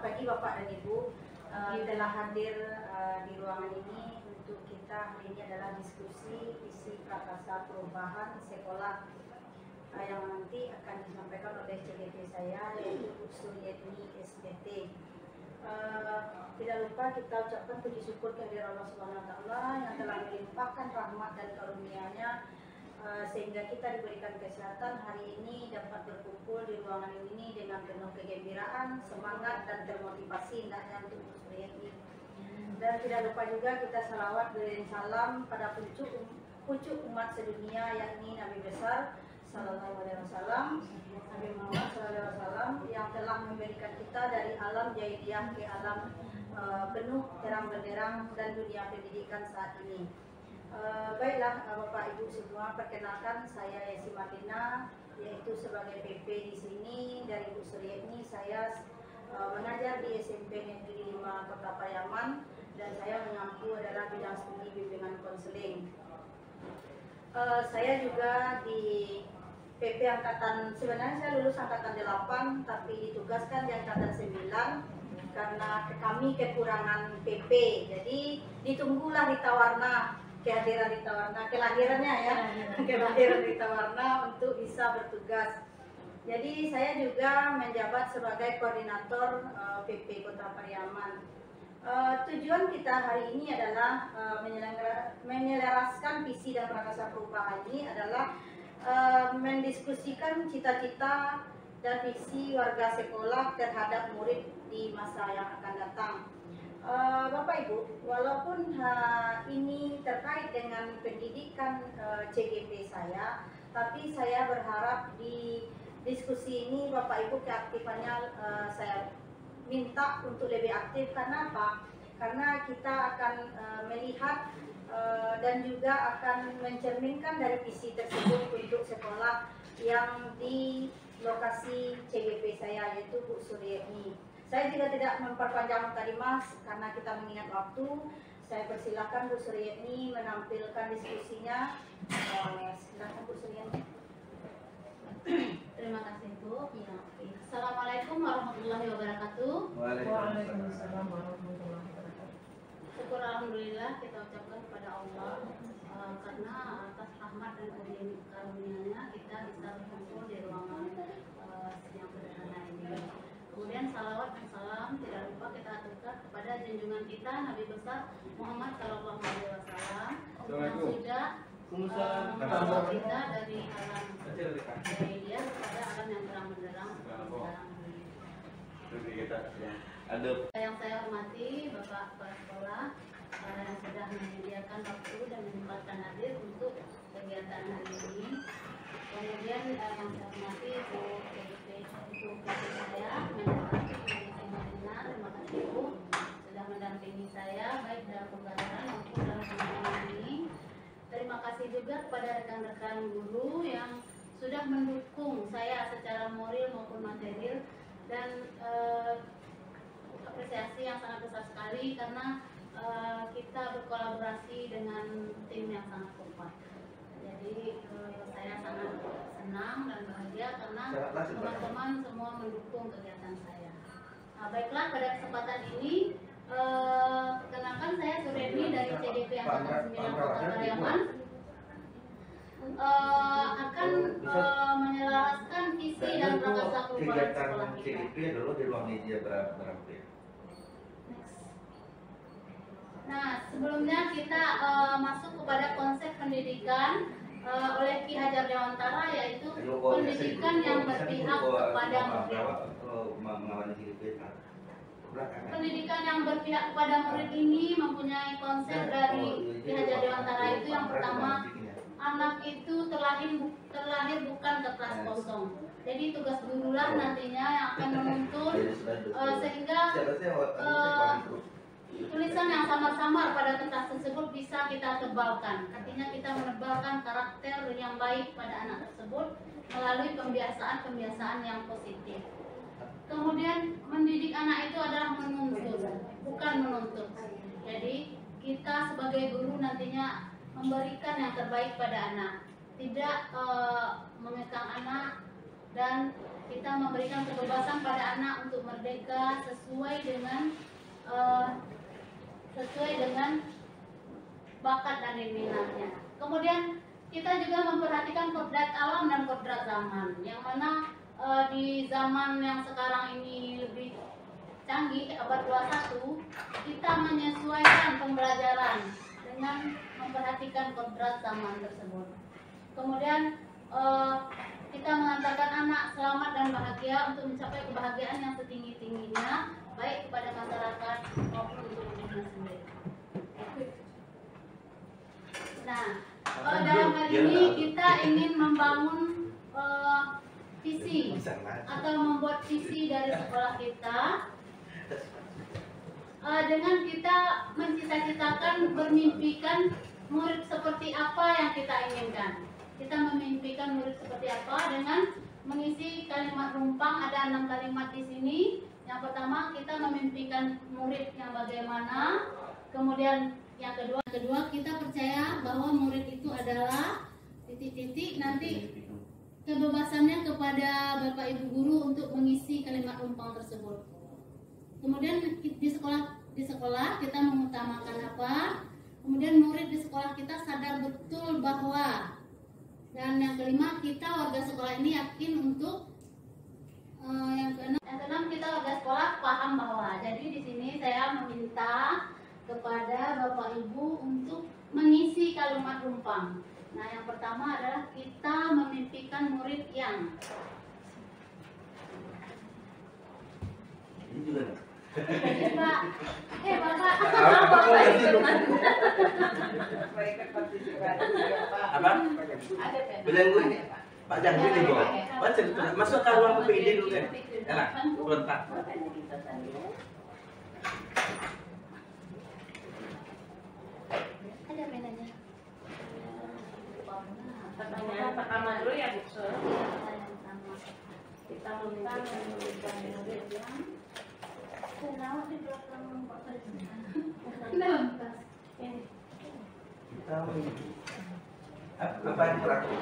Selamat pagi Bapak dan Ibu. Telah hadir di ruangan ini untuk kita hari ini adalah diskusi isi prakarsa perubahan sekolah yang nanti akan disampaikan oleh CGP saya, yaitu Bu Suryetni SPT. Tidak lupa kita ucapkan puji syukur kehadiran Allah Subhanahu wa Ta'ala yang telah melimpahkan rahmat dan karunia-Nya sehingga kita diberikan kesehatan hari ini dapat berkumpul di ruangan ini dengan penuh kegembiraan, semangat dan termotivasi hendaknya untuk Bu Suryetni. Dan tidak lupa juga kita salawat beriring salam pada pucuk umat sedunia, yakni Nabi besar Sallallahu Alaihi Wasallam, Nabi Muhammad Sallallahu Alaihi Wasallam, yang telah memberikan kita dari alam jahiliyah ke alam penuh terang benderang dan dunia pendidikan saat ini. Baiklah Bapak Ibu semua, perkenalkan saya Yesi Marlina, yaitu sebagai PP di sini dari Bu Suryetni. Saya mengajar di SMP Negeri 5 Kota Pariaman dan saya mengampu adalah bidang studi bimbingan konseling. Saya juga di PP angkatan, sebenarnya saya lulus angkatan 8 tapi ditugaskan di angkatan 9 karena kami kekurangan PP. Jadi ditunggulah Rita Warna, kehadiran Rita Warna, kelahirannya ya, kelahiran Rita Warna untuk bisa bertugas. Jadi saya juga menjabat sebagai koordinator PP Kota Pariaman. Tujuan kita hari ini adalah menyelaraskan visi dan prakarsa perubahan ini adalah mendiskusikan cita-cita dan visi warga sekolah terhadap murid di masa yang akan datang. Bapak Ibu, walaupun ini terkait dengan pendidikan CGP saya, tapi saya berharap di diskusi ini Bapak Ibu keaktifannya saya minta untuk lebih aktif. Karena apa? Karena kita akan melihat dan juga akan mencerminkan dari visi tersebut untuk sekolah yang di lokasi CGP saya, yaitu Bu Suryetni. Saya juga tidak memperpanjang kalimat karena kita mengingat waktu. Saya persilakan Bu Suryetni menampilkan diskusinya. Silakan Bu Suryetni. Terima kasih Bu. Ya. Assalamualaikum warahmatullahi wabarakatuh. Waalaikumsalam warahmatullahi wabarakatuh. Syukur alhamdulillah kita ucapkan kepada Allah karena atas rahmat dan karunia-Nya kita bisa berkumpul di ruangan yang sederhana ini. Kemudian salawat dan salam tidak lupa kita aturkan kepada junjungan kita Nabi besar Muhammad Sallallahu Alaihi Wasallam yang sudah membawa kita dari alam jahiliyah kepada alam yang terang benderang sekarang ini. Yang saya hormati Bapak Kepala Sekolah yang sudah menyediakan waktu dan menyempatkan hadir untuk kegiatan hari ini. Kemudian yang saya hormati Bu saya, terima kasih Bu sudah mendampingi saya baik dalam pembelajaran maupun dalam pengajaran ini. Terima kasih juga kepada rekan-rekan guru yang sudah mendukung saya secara moral maupun material, dan apresiasi yang sangat besar sekali karena kita berkolaborasi dengan tim yang sangat kompak. Jadi saya sangat senang dan bahagia karena teman-teman semua mendukung kegiatan saya. Nah, baiklah, pada kesempatan ini perkenalkan saya Suryetni dari CGP Angkatan 9 Kota Pariaman akan menyelaraskan visi dan prakarsa perubahan sekolah kita. CGP dulu di ruang media berapa ya? Nah, sebelumnya kita masuk kepada konsep pendidikan oleh Ki Hajar Dewantara, yaitu pendidikan yang berpihak kepada murid. Pendidikan yang berpihak kepada murid ini mempunyai konsep dari Ki Hajar Dewantara, itu yang pertama, anak itu terlahir bukan kertas kosong. Jadi tugas gurulah nantinya yang akan menuntun sehingga tulisan yang samar-samar pada kertas tersebut bisa kita tebalkan. Artinya kita menebalkan karakter yang baik pada anak tersebut melalui pembiasaan-pembiasaan yang positif. Kemudian mendidik anak itu adalah menuntun, bukan menuntut. Jadi kita sebagai guru nantinya memberikan yang terbaik pada anak, tidak mengekang anak dan kita memberikan kebebasan pada anak untuk merdeka sesuai dengan bakat dan minatnya. Kemudian kita juga memperhatikan kodrat alam dan kodrat zaman, yang mana di zaman yang sekarang ini lebih canggih, abad 21, kita menyesuaikan pembelajaran dengan memperhatikan kodrat zaman tersebut. Kemudian kita mengantarkan anak selamat dan bahagia untuk mencapai kebahagiaan yang setinggi-tingginya, baik kepada masyarakat maupun untuk dirinya sendiri. Nah, dalam hal ini kita ingin membangun visi atau membuat visi dari sekolah kita dengan kita mencita-citakan, bermimpikan murid seperti apa yang kita inginkan. Kita memimpikan murid seperti apa dengan mengisi kalimat rumpang. Ada 6 kalimat di sini. Yang pertama, kita memimpikan murid yang bagaimana. Kemudian yang kedua kita percaya bahwa murid itu adalah titik-titik, nanti kebebasannya kepada Bapak Ibu guru untuk mengisi kalimat rumpang tersebut. Kemudian di sekolah kita mengutamakan apa? Kemudian murid di sekolah kita sadar betul bahwa, dan yang kelima, kita warga sekolah ini yakin untuk yang keenam kita warga sekolah paham bahwa. Jadi di sini saya meminta kepada Bapak Ibu untuk mengisi kalimat rumpang. Nah, yang pertama adalah kita memimpikan murid yang ini juga Pak, Bapak. apa? Bilang gue ini Pak Jangkrik nih gue. Baca masuk ke ruang PPID dulu ya. Enak, bentar. Ada penanya. Pertanyaan pertama dulu ya, Bu. Pertanyaan pertama. Kita meminta memberikan murid yang Kenapa di belakang Pak Presiden? Kenapa? Kita apa yang berlaku?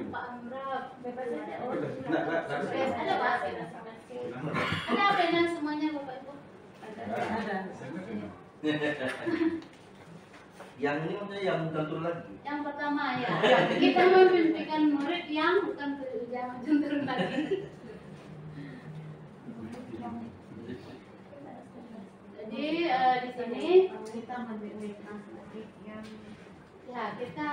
Pak Amrab, bebas aja. Ada Pak. Ada apanya semuanya Bapak Ibu? ada. Yang ini maksudnya yang tentu lagi. Yang pertama ya, kita memimpikan murid yang bukan jangan turun lagi. Jadi di sini Kita memiliki murid yang ya kita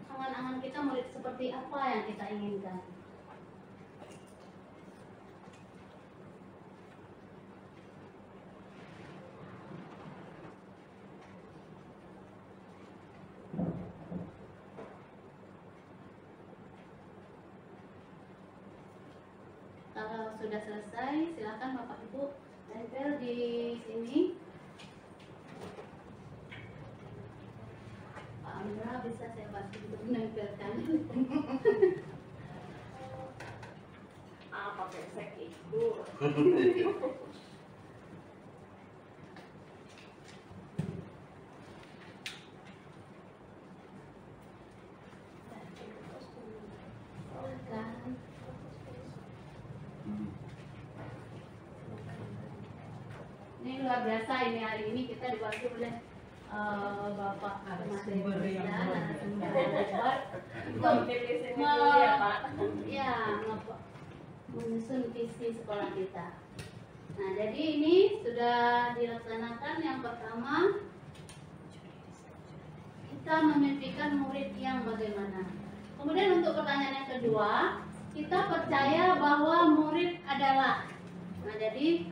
angan-angan kita murid seperti apa yang kita inginkan. Kalau sudah selesai, silakan Bapak Ibu tempel di sini. Pak Amra bisa saya bantu untuk menempelkan. apa pesek itu? Silakan. Ini luar biasa, ini hari ini kita dibantu oleh Bapak Narasumber yang narasumber Pilih sini dulu ya, Pak. ya menyusun visi sekolah kita. Nah, jadi ini sudah dilaksanakan. Yang pertama, kita memimpikan murid yang bagaimana. Kemudian untuk pertanyaan yang kedua, kita percaya bahwa murid adalah. Nah, jadi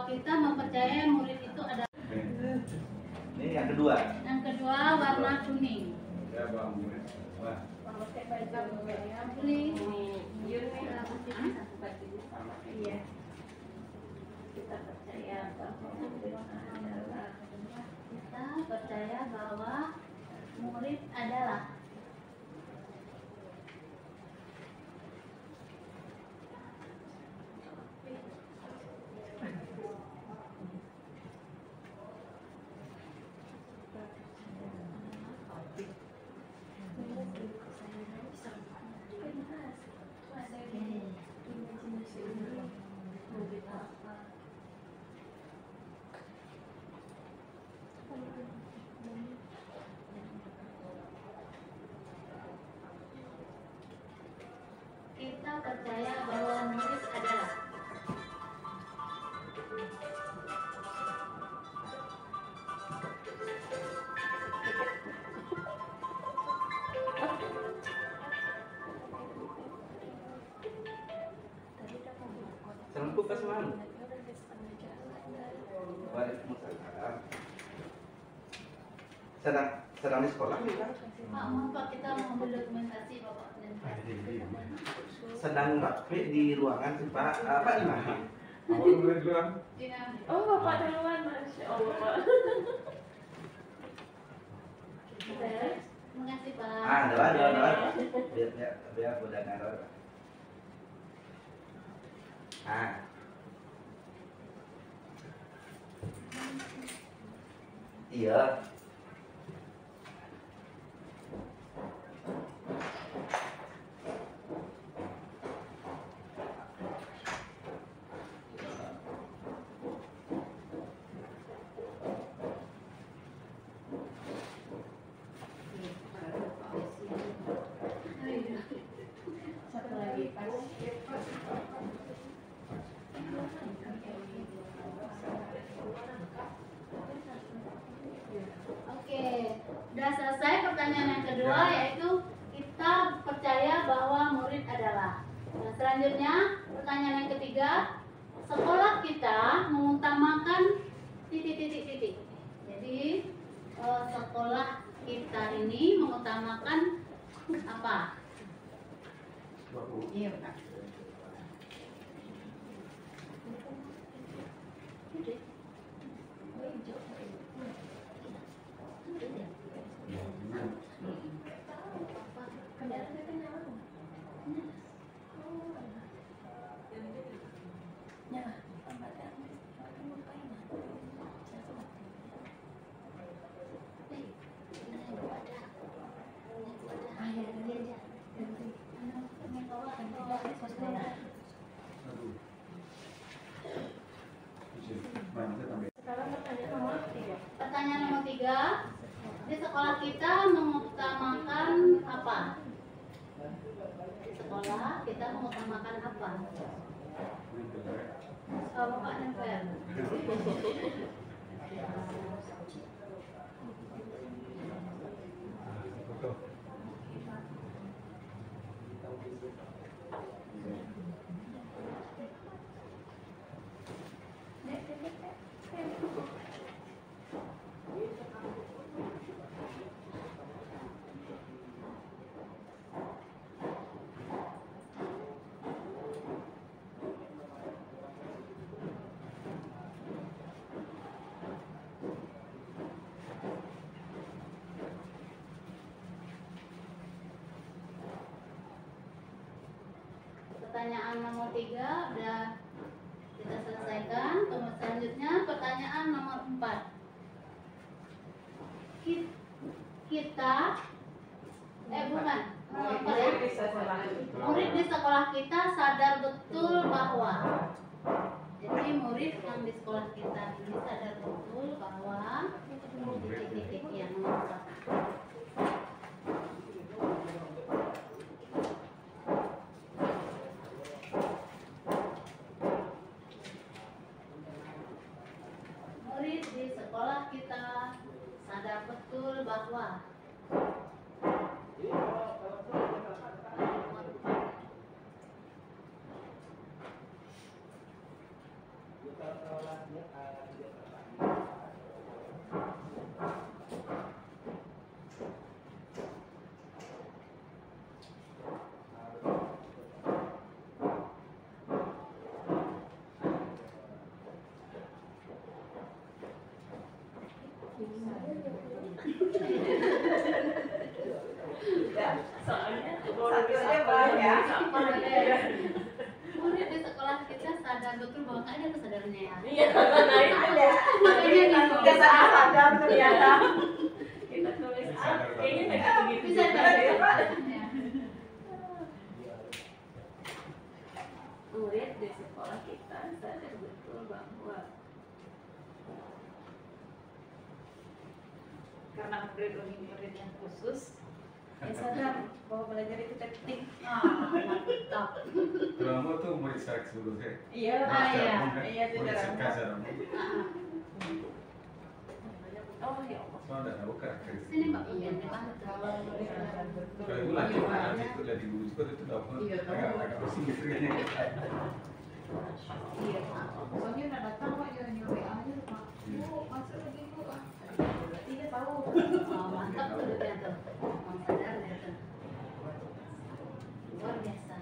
kita mempercayai murid itu adalah. Ini yang kedua. Yang kedua warna kuning. Ya, Bang. Kuning. Iya. Kita percaya bahwa murid adalah Kita percaya bahwa murid adalah. percaya bahwa murid adalah Salam buka semalam. Waalaikumsalam. Sedang di sekolah nih, Pak? Pak, mohon Pak, kita mau ambil dokumentasi Bapak. Sedang di ruangan sih, Pak. Pak di mana? Oh, Bapak duluan, Masya Allah, Pak. Terima kasih Pak. Doa. Biar udah ngador. Iya. Satu lagi Pak. Oke, udah selesai pertanyaan yang kedua, yaitu kita percaya bahwa murid adalah. Nah, selanjutnya pertanyaan yang ketiga, sekolah kita mengutamakan titik. Jadi sekolah kita ini mengutamakan apa? Iya, Pak. Sekarang pertanyaan nomor 3. Pertanyaan nomor 3, di sekolah kita mengutamakan apa? Di sekolah kita mengutamakan apa? Bapak nempel. Pertanyaan nomor 3 udah kita selesaikan. Kemudian selanjutnya pertanyaan nomor 4. Kita bukan. Apa ya? Murid di sekolah kita sadar betul bahwa. Jadi murid yang di sekolah kita ini sadar betul bahwa titik-titik yang nomor 4. Murid di sekolah kita sadar betul bahwa Soalnya Satunya banyak. murid di sekolah kita sadar betul bahwa nggak ada kesadarannya ya. Iya, lain Ada. Makanya gitu. Udah sadar ternyata. kita tulis kayaknya nggak gitu-gitu. Bisa juga sadar ya. Pak. Murid di sekolah kita sadar betul bahwa Karena murid ini murid yang khusus, Ya sadar bahwa belajar itu penting. Mantap. Kalau kamu tuh murid sekarang dulu sih. Iya, iya itu Murid cara. sekarang. Oh ya Allah. Soalnya udah tahu kan. Sini Mbak Pian, banget. Kalau itu lagi nanti itu dari dulu juga itu udah agak pusing gitu kayaknya. Iya. Soalnya udah datang Pak, jangan nyuruh aja Pak. Masuk lagi Bu. Berarti dia tahu. Mantap tuh dia tuh. Sadar ya tuh. Luar biasa.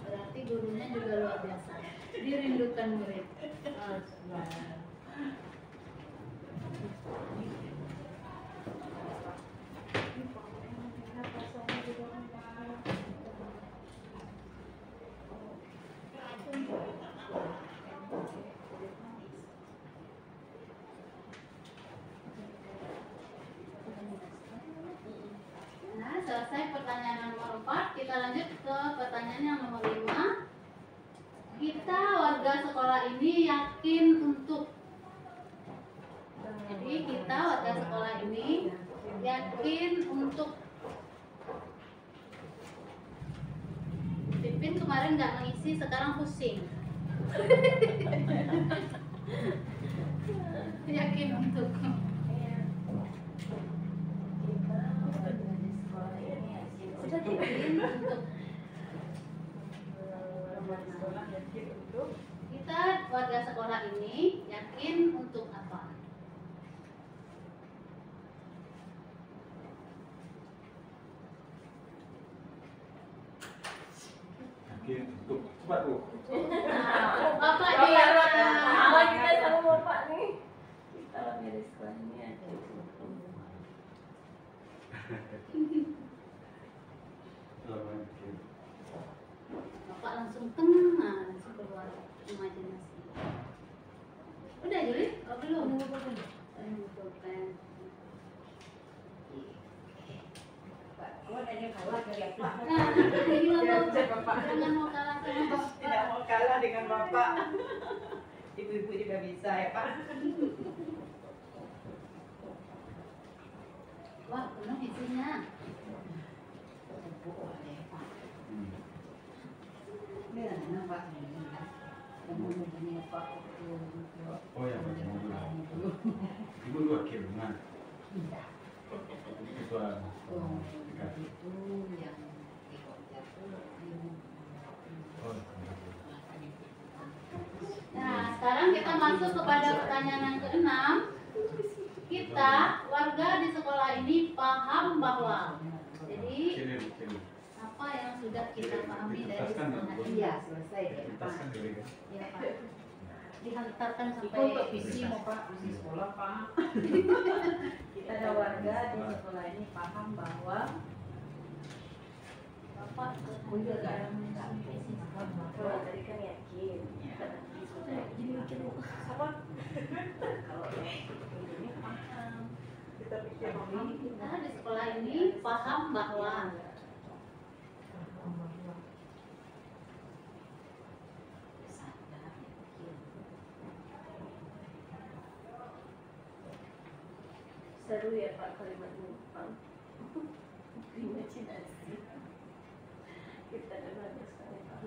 Berarti gurunya juga luar biasa. Dirindukan murid. Nah, selesai pertanyaan nomor 4, kita lanjut ke pertanyaan yang nomor 5. Kita warga sekolah ini yakin untuk. Jadi kita warga sekolah ini yakin untuk. Pipin kemarin nggak mengisi, sekarang pusing. Yakin untuk. Kita warga sekolah ini yakin untuk apa? Oke, tuh cepat Bu. Bapak Bapak dia. Awal kita sama bapak nih. Kita lagi di sekolah ini ada. Bapak langsung tengah, langsung keluar imajinasi. Udah Juli? Oh, belum. Belum. Oh, nanya kalah dari Pak. Nah, gimana Biar Bapak? Bapak. Jangan mau kalah sama Bapak. Tidak mau kalah dengan Bapak. Ibu-ibu juga bisa ya Pak. Wah, penuh isinya. Oh ya, ibu dua kilo mana? Itu Nah, sekarang kita masuk kepada pertanyaan yang ke-6. Kita, warga di sekolah ini paham bahwa. Jadi, apa yang sudah kita pahami dari sekolah ini? Iya, selesai ya Pak. Ditaskan dulu ya. Ya, Pak. Dihantarkan Itu sampai untuk visi mau Pak, visi sekolah Pak. Kita ada warga di sekolah ini paham bahwa Bapak Bunda gak ada sampai sini. Kalau tadi kan yakin. Jadi mikir sama kalau ini paham. Kita pikir Kita di sekolah ini paham bahwa. Seru ya Pak kalimat numpang. Imajinasi. Kita ada banyak sekali Pak.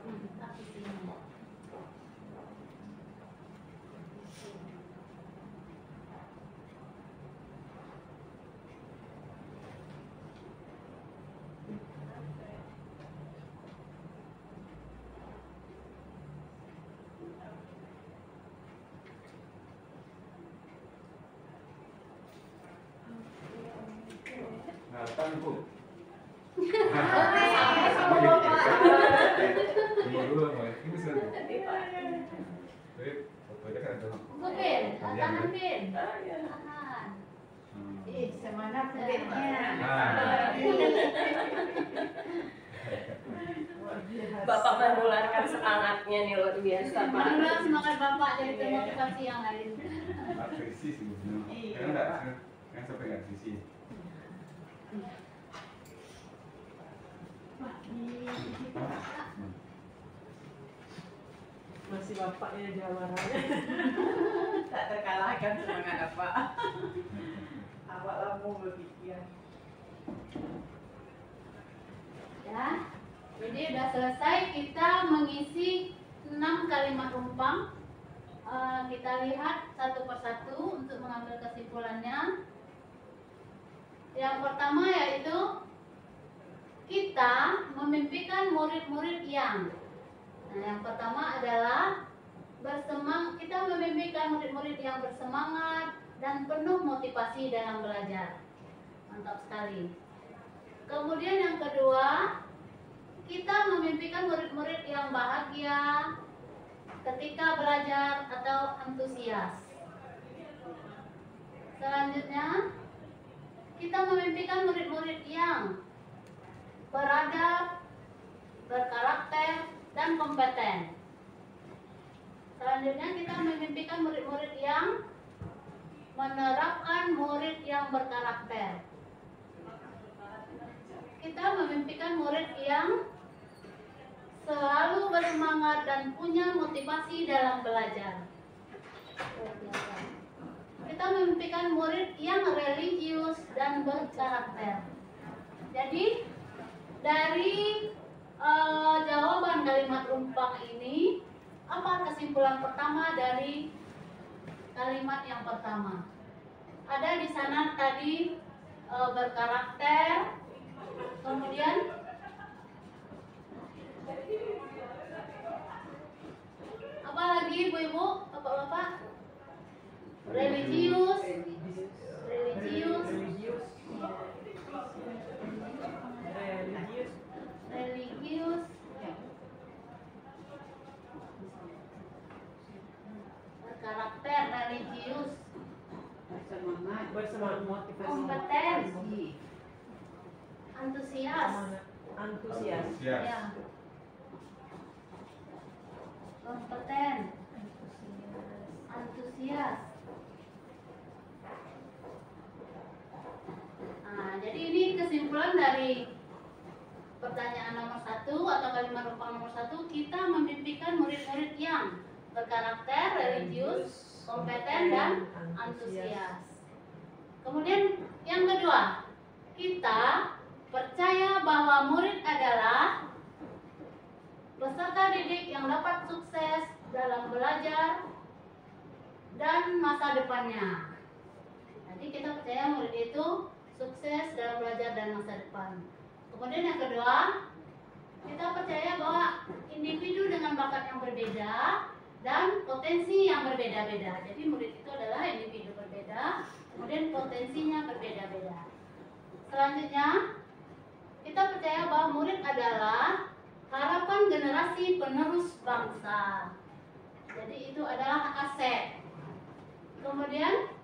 Mantap isinya. Datang Bu. Sama bapak. Dulu mau ini bisa. Fotonya kan ada. Pin, tangan Pin. Tangan. Ih, semangat muridnya. Bapak menularkan semangatnya nih luar biasa Pak. Alhamdulillah semangat Bapak jadi termotivasi yang lain. Apresi sih Bu. Kan enggak kan sampai enggak apresi. Wah, ini bapaknya jawarannya. Tak terkalahkan semangat Bapak. Awaklah mau berpikir. Ya, jadi udah selesai kita mengisi 6 kalimat rumpang. Kita lihat satu persatu untuk mengambil kesimpulannya. Yang pertama yaitu kita memimpikan murid-murid yang. Nah, yang pertama adalah kita memimpikan murid-murid yang bersemangat dan penuh motivasi dalam belajar. Mantap sekali. Kemudian yang kedua, kita memimpikan murid-murid yang bahagia ketika belajar atau antusias. Selanjutnya, kita memimpikan murid-murid yang beradab, berkarakter, dan kompeten. Selanjutnya, kita memimpikan murid-murid yang menerapkan murid yang berkarakter. Kita memimpikan murid yang selalu bersemangat dan punya motivasi dalam belajar. Kita memimpikan murid yang religius dan berkarakter. Jadi dari jawaban kalimat rumpang ini, apa kesimpulan pertama dari kalimat yang pertama? Ada di sana tadi berkarakter, kemudian apa lagi ibu-ibu, bapak-bapak? Religius, berkarakter, religius, bersemangat, motivasi, kompeten, antusias. antusias. Ya. Kompeten, antusias. Nah, jadi ini kesimpulan dari pertanyaan nomor 1 atau kalimat rumpang nomor 1. Kita memimpikan murid-murid yang berkarakter, religius, kompeten, dan antusias. Kemudian yang kedua, kita percaya bahwa murid adalah peserta didik yang dapat sukses dalam belajar dan masa depannya. Jadi kita percaya murid itu sukses dalam belajar dan masa depan. Kemudian yang kedua, kita percaya bahwa individu dengan bakat yang berbeda dan potensi yang berbeda-beda. Jadi murid itu adalah individu berbeda, kemudian potensinya berbeda-beda. Selanjutnya, kita percaya bahwa murid adalah harapan generasi penerus bangsa. Jadi itu adalah aset. Kemudian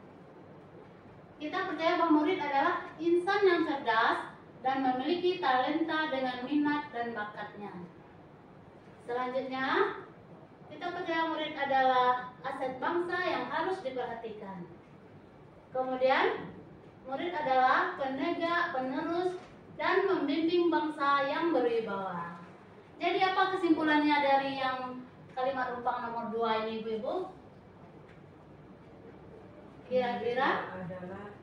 kita percaya bahwa murid adalah insan yang cerdas dan memiliki talenta dengan minat dan bakatnya. Selanjutnya, kita percaya murid adalah aset bangsa yang harus diperhatikan. Kemudian, murid adalah penegak, penerus, dan membimbing bangsa yang berwibawa. Jadi apa kesimpulannya dari yang kalimat rumpang nomor 2 ini, ibu-ibu? Kira-kira adalah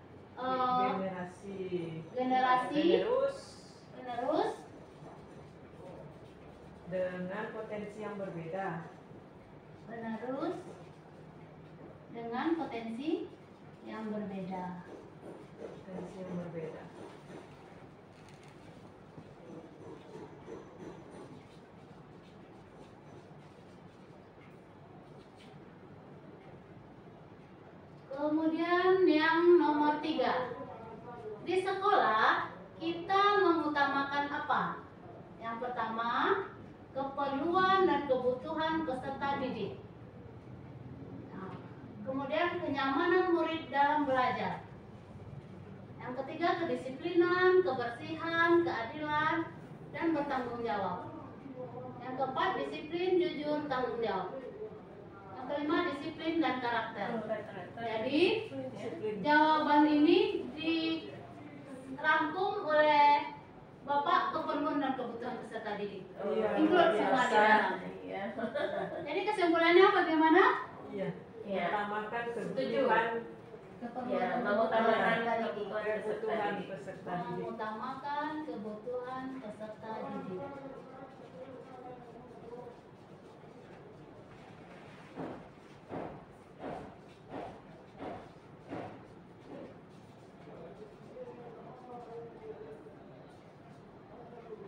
generasi penerus dengan potensi yang berbeda. Penerus dengan potensi yang berbeda. Potensi yang berbeda. Kemudian yang nomor 3, di sekolah kita mengutamakan apa? Yang pertama, keperluan dan kebutuhan peserta didik. Nah, kemudian kenyamanan murid dalam belajar. Yang ketiga, kedisiplinan, kebersihan, keadilan, dan bertanggung jawab. Yang keempat, disiplin, jujur, tanggung jawab. Yang kelima, disiplin dan karakter. Jadi jawaban ini dirangkum oleh Bapak keperluan dan kebutuhan peserta didik. Include semua di dalam. Jadi kesimpulannya mengutamakan kebutuhan Ya, mengutamakan kebutuhan peserta didik. Mengutamakan kebutuhan peserta didik.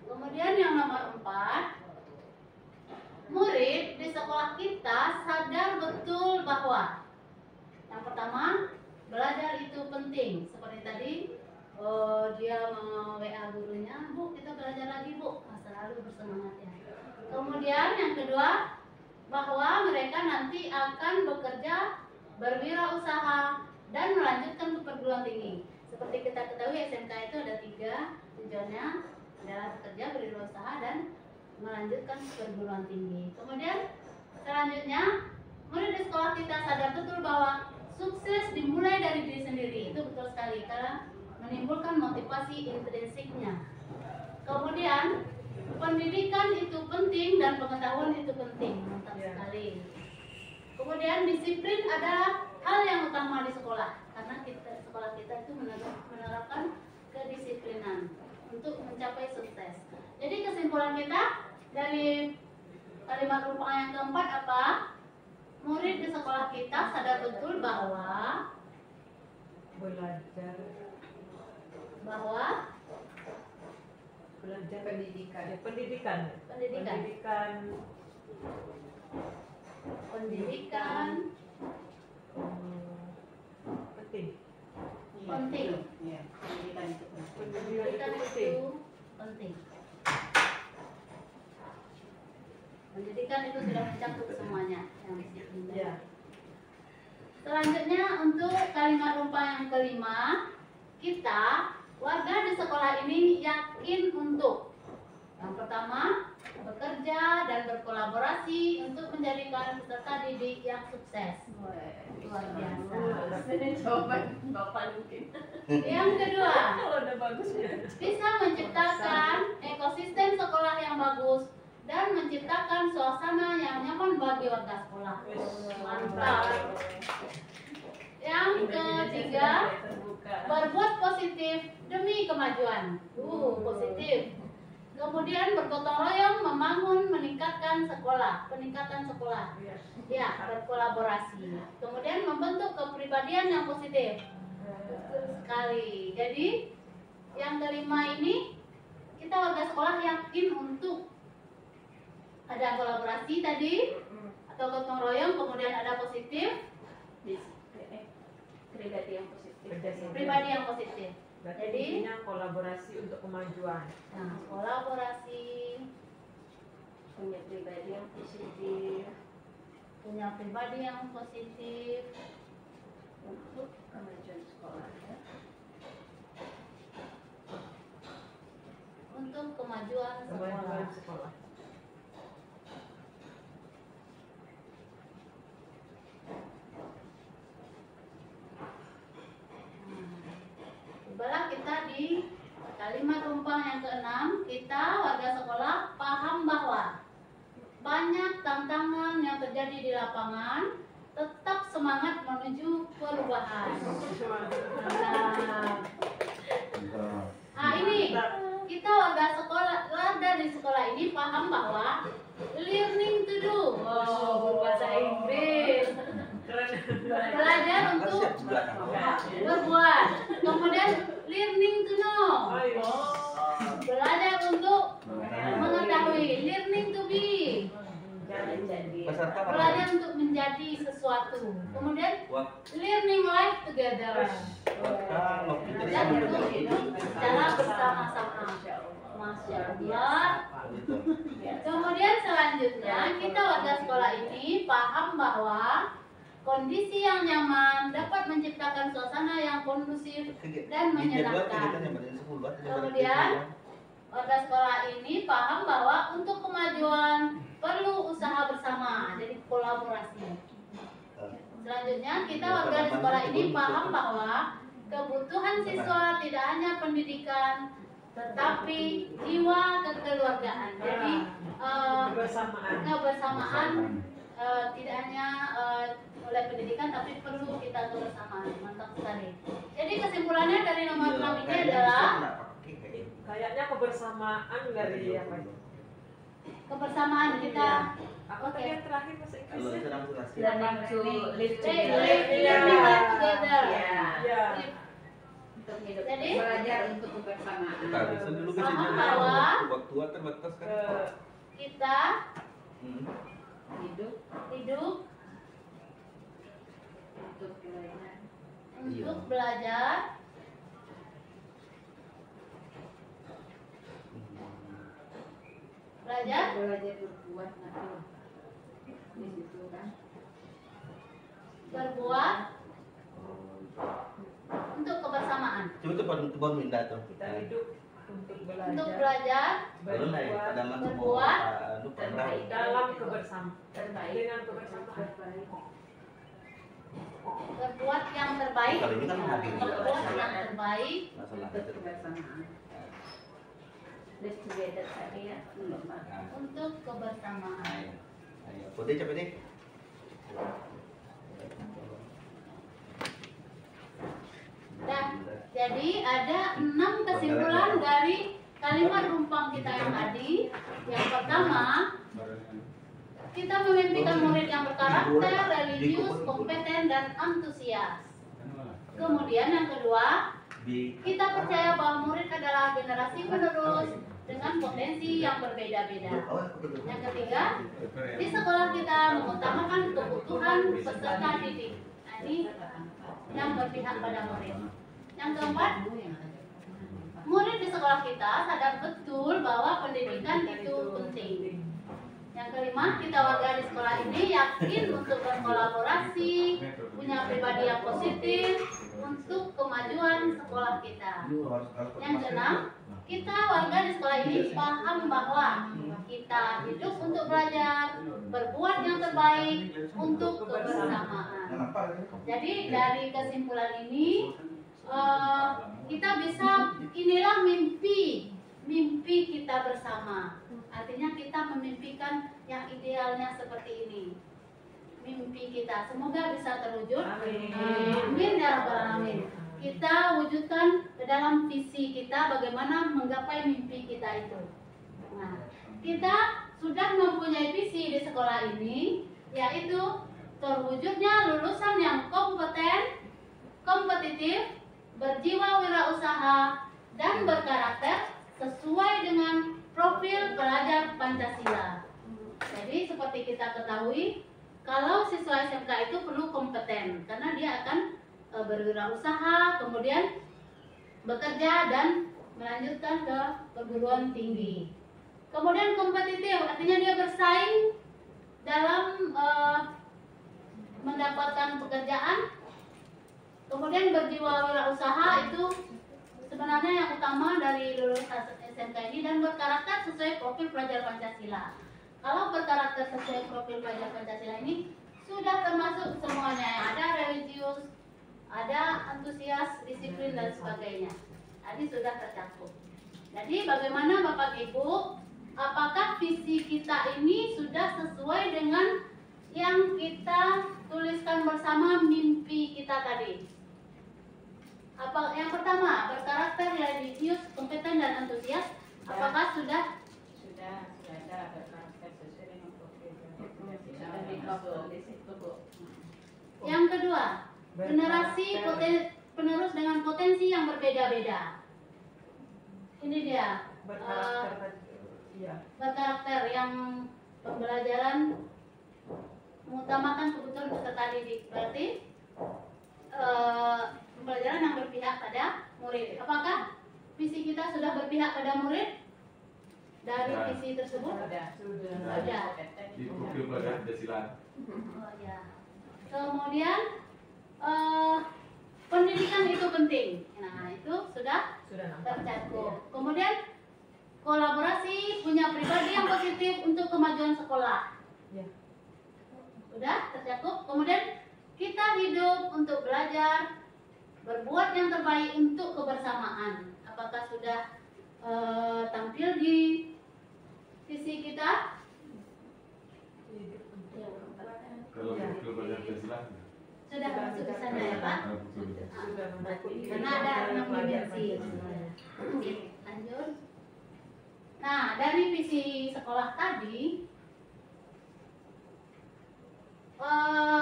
Kemudian yang nomor 4, murid di sekolah kita sadar betul bahwa yang pertama, belajar itu penting. Seperti tadi, dia WA gurunya, Bu, kita belajar lagi, Bu. Selalu bersemangat ya. Kemudian yang kedua, bahwa mereka nanti akan bekerja, berwirausaha, dan melanjutkan ke perguruan tinggi. Seperti kita ketahui, SMK itu ada 3 tujuannya, adalah bekerja, berwirausaha, dan melanjutkan ke perguruan tinggi. Kemudian selanjutnya, murid di sekolah kita sadar betul bahwa sukses dimulai dari diri sendiri. Itu betul sekali karena menimbulkan motivasi intrinsiknya. Kemudian pendidikan itu penting dan pengetahuan itu penting. Mantap sekali. Kemudian disiplin adalah hal yang utama di sekolah karena sekolah kita itu menerapkan kedisiplinan untuk mencapai sukses. Jadi kesimpulan kita dari kalimat rumpang yang keempat apa? Murid di sekolah kita sadar betul bahwa Belajar pendidikan. Penting. Pendidikan itu penting. Pendidikan itu sudah mencakup semuanya yang disiplin. Ya. Selanjutnya untuk kalimat rumpang yang kelima, kita warga di sekolah ini yakin untuk yang pertama bekerja dan berkolaborasi untuk menjadikan peserta didik yang sukses. Luar biasa. Coba Bapak mungkin. Yang kedua, Kalau udah bagus ya. bisa menciptakan ekosistem sekolah yang bagus dan menciptakan suasana yang nyaman bagi warga sekolah. Mantap. Yang ketiga, berbuat positif demi kemajuan. Positif. Kemudian bergotong royong membangun peningkatan sekolah. Ya, berkolaborasi. Kemudian membentuk kepribadian yang positif. Betul sekali. Jadi yang kelima ini kita warga sekolah yakin untuk ada kolaborasi tadi atau gotong royong, kemudian ada positif, pribadi yang positif. Jadi intinya kolaborasi untuk kemajuan. Nah, kolaborasi, Punya pribadi yang positif. punya pribadi yang positif Untuk kemajuan sekolah ya. untuk kemajuan Kemajuan sekolah. sekolah. Tibalah kita di kalimat rumpang yang keenam, kita warga sekolah paham bahwa banyak tantangan yang terjadi di lapangan, tetap semangat menuju perubahan. Nah, ini kita warga di sekolah ini paham bahwa learning to do, berbahasa Inggris, belajar untuk berbuat, kemudian learning to know, belajar untuk mengetahui, learning to be, belajar untuk menjadi sesuatu, kemudian learning life together, belajar untuk hidup secara bersama-sama. Masya Allah. Kemudian selanjutnya kita warga sekolah ini paham bahwa kondisi yang nyaman dapat menciptakan suasana yang kondusif dan menyenangkan. Kemudian warga sekolah ini paham bahwa untuk kemajuan perlu usaha bersama, jadi kolaborasi. Selanjutnya kita warga di sekolah ini paham bahwa kebutuhan siswa tidak hanya pendidikan, tetapi jiwa kekeluargaan. Jadi kebersamaan tidak hanya oleh pendidikan, tapi perlu kita kebersamaan. Mantap sekali. Jadi kesimpulannya dari nomor 6 ini adalah Kayaknya kebersamaan dari apa? kebersamaan kita. Apa tadi yang terakhir bahasa Kalau Inggrisnya? sedang berhasil. Learning to live Live together. together. Ya. Untuk hidup. Jadi Belajar untuk kebersamaan. Kita bisa dulu ke Paham sini. bahwa Waktu terbatas kan. kita Hmm. Hidup hidup untuk belajar. untuk belajar Belajar berbuat nanti. Di situ kan. berbuat untuk kebersamaan, Coba tuh teman minta tuh. Kita hidup untuk untuk belajar, belajar Belum lah ya. Ada mana berbuat terbaik. dalam kebersamaan, Terbaik. dengan kebersamaan. Terbaik. berbuat yang terbaik, Kalau ini kan menghadiri. berbuat yang terbaik Masalah Untuk kebersamaan. Live together tadi ya. untuk kebersamaan. Ayo, putih cepet nih. Nah, jadi ada 6 kesimpulan dari kalimat rumpang kita yang tadi. Yang pertama, kita memimpikan murid yang berkarakter, religius, kompeten, dan antusias. Kemudian yang kedua, kita percaya bahwa murid adalah generasi penerus dengan potensi yang berbeda-beda. Yang ketiga, di sekolah kita mengutamakan kebutuhan peserta didik. Nah, ini yang berpihak pada murid. Yang keempat, murid di sekolah kita sadar betul bahwa pendidikan itu penting. Yang kelima, kita warga di sekolah ini yakin untuk berkolaborasi, punya pribadi yang positif untuk kemajuan sekolah kita. Yang keenam, kita warga di sekolah ini paham bahwa kita hidup untuk belajar, berbuat yang terbaik untuk kebersamaan. Jadi dari kesimpulan ini kita bisa, inilah mimpi kita bersama. Artinya kita memimpikan yang idealnya seperti ini. Mimpi kita semoga bisa terwujud. Amin ya rabbal alamin. Kita wujudkan ke dalam visi kita bagaimana menggapai mimpi kita itu. Nah, kita sudah mempunyai visi di sekolah ini, yaitu terwujudnya lulusan yang kompeten, kompetitif, berjiwa wirausaha, dan berkarakter sesuai dengan profil pelajar Pancasila. Jadi seperti kita ketahui, kalau siswa SMK itu perlu kompeten karena dia akan berwirausaha, kemudian bekerja dan melanjutkan ke perguruan tinggi. Kemudian kompetitif, artinya dia bersaing dalam mendapatkan pekerjaan. Kemudian berjiwa wirausaha itu sebenarnya yang utama dari lulusan SMK ini, dan berkarakter sesuai profil pelajar Pancasila. Kalau berkarakter sesuai profil pelajar Pancasila ini sudah termasuk semuanya, yang ada religius, ada antusias, disiplin, dan sebagainya. Tadi sudah tercakup. Jadi bagaimana Bapak Ibu, apakah visi kita ini sudah sesuai dengan yang kita tuliskan bersama mimpi kita tadi? Apa yang pertama, berkarakter, religius, kompeten, dan antusias, apakah sudah ada berkarakter sesuai dengan profil. Sudah dicover di situ, Bu. yang kedua, generasi penerus dengan potensi yang berbeda-beda. Ini dia berkarakter yang pembelajaran mengutamakan kebutuhan peserta didik. Berarti pembelajaran yang berpihak pada murid. Apakah visi kita sudah berpihak pada murid? Dari visi tersebut? Sudah. Di profil pelajar Pancasila. Oh, ya. Kemudian pendidikan itu penting. Nah, itu sudah tercakup. Kemudian kolaborasi, punya pribadi yang positif untuk kemajuan sekolah. Ya. Sudah tercakup. Kemudian kita hidup untuk belajar, berbuat yang terbaik untuk kebersamaan. Apakah sudah tampil di visi kita? Kalau betul Pancasila. Sudah masuk ke sana ya Pak? Sudah memasuki. Karena ada 6 dimensi. Oke, lanjut. Nah, dari visi sekolah tadi,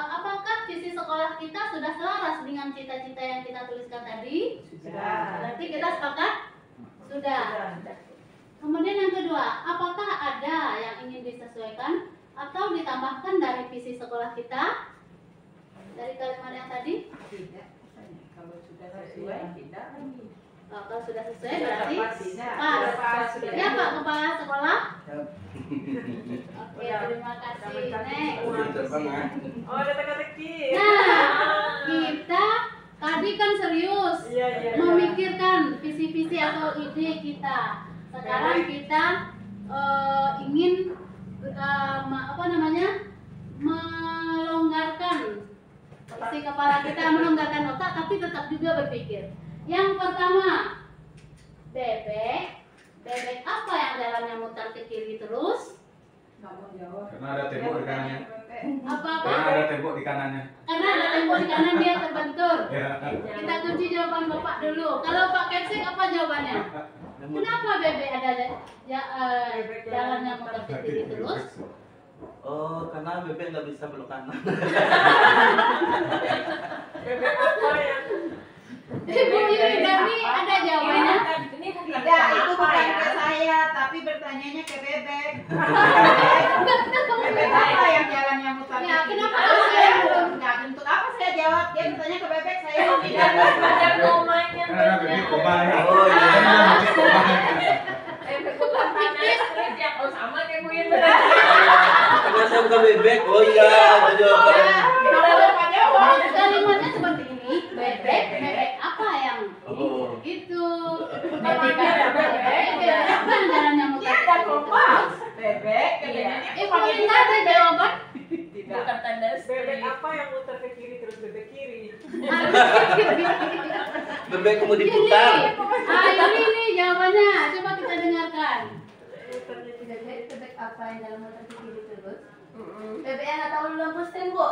apakah visi sekolah kita sudah selaras dengan cita-cita yang kita tuliskan tadi? Sudah. Berarti kita sepakat? Sudah. Kemudian yang kedua, apakah ada yang ingin disesuaikan atau ditambahkan dari visi sekolah kita? Dari kalimat yang tadi? Tidak. Kalau sudah sesuai, tidak lagi. Kalau sudah sesuai berarti Tidak. pas. Ya Pak Kepala Sekolah. Siap. Oke, terima kasih. Next. Udah terbang ya. Oh, ada teka-teki. Nah, kita tadi kan serius Iya. memikirkan visi-visi atau ide kita. Sekarang kita ingin melonggarkan isi kepala kita, melonggarkan otak, tapi tetap juga berpikir. Yang pertama, bebek apa yang jalannya muter ke kiri terus? Nggak mau jawab. Karena ada tembok di kanannya. Apa-apa? Karena ada tembok di kanannya. Karena ada tembok di kanan dia terbentur. Ya. Kita kunci jawaban Bapak dulu. Kalau Pak Kepsek apa jawabannya? Kenapa bebek ada jalannya muter ke kiri terus? Oh, karena bebek nggak bisa belok kanan. Bebek apa yang Ibu Yuni Darmi ada jawabannya? ini bukan Tidak, itu apa bukan ya? ke saya, tapi bertanyanya ke bebek. Bebek apa yang jalannya mutar? Ya, ke kiri? kenapa kalau saya belum? Nah, untuk apa saya jawab? Dia bertanya ke bebek, saya tidak. Ada komanya. Karena bebek koma ya. Oh, iya. Karena bebek koma. Bebek bukan tanda strip ya. Oh, sama kayak Bu Yuni. Karena saya bukan bebek. Oh iya, itu jawabannya. Kalau Bapak jawab. Kalimatnya seperti ini. Bebek apa yang Oh. itu? Bebek apa yang jalannya muter? Dia ada kompas. Bebek, katanya. Boleh nggak ada jawaban? Tidak. Bukan tanda bebek apa yang muter ke kiri terus bebek kiri? Bebek kamu Ini, diputar. ini jawabannya. Coba kita dengarkan. Muternya tidak. Bebek apa yang dalam muter ke kiri terus? Bebek yang nggak tahu lampu tembok.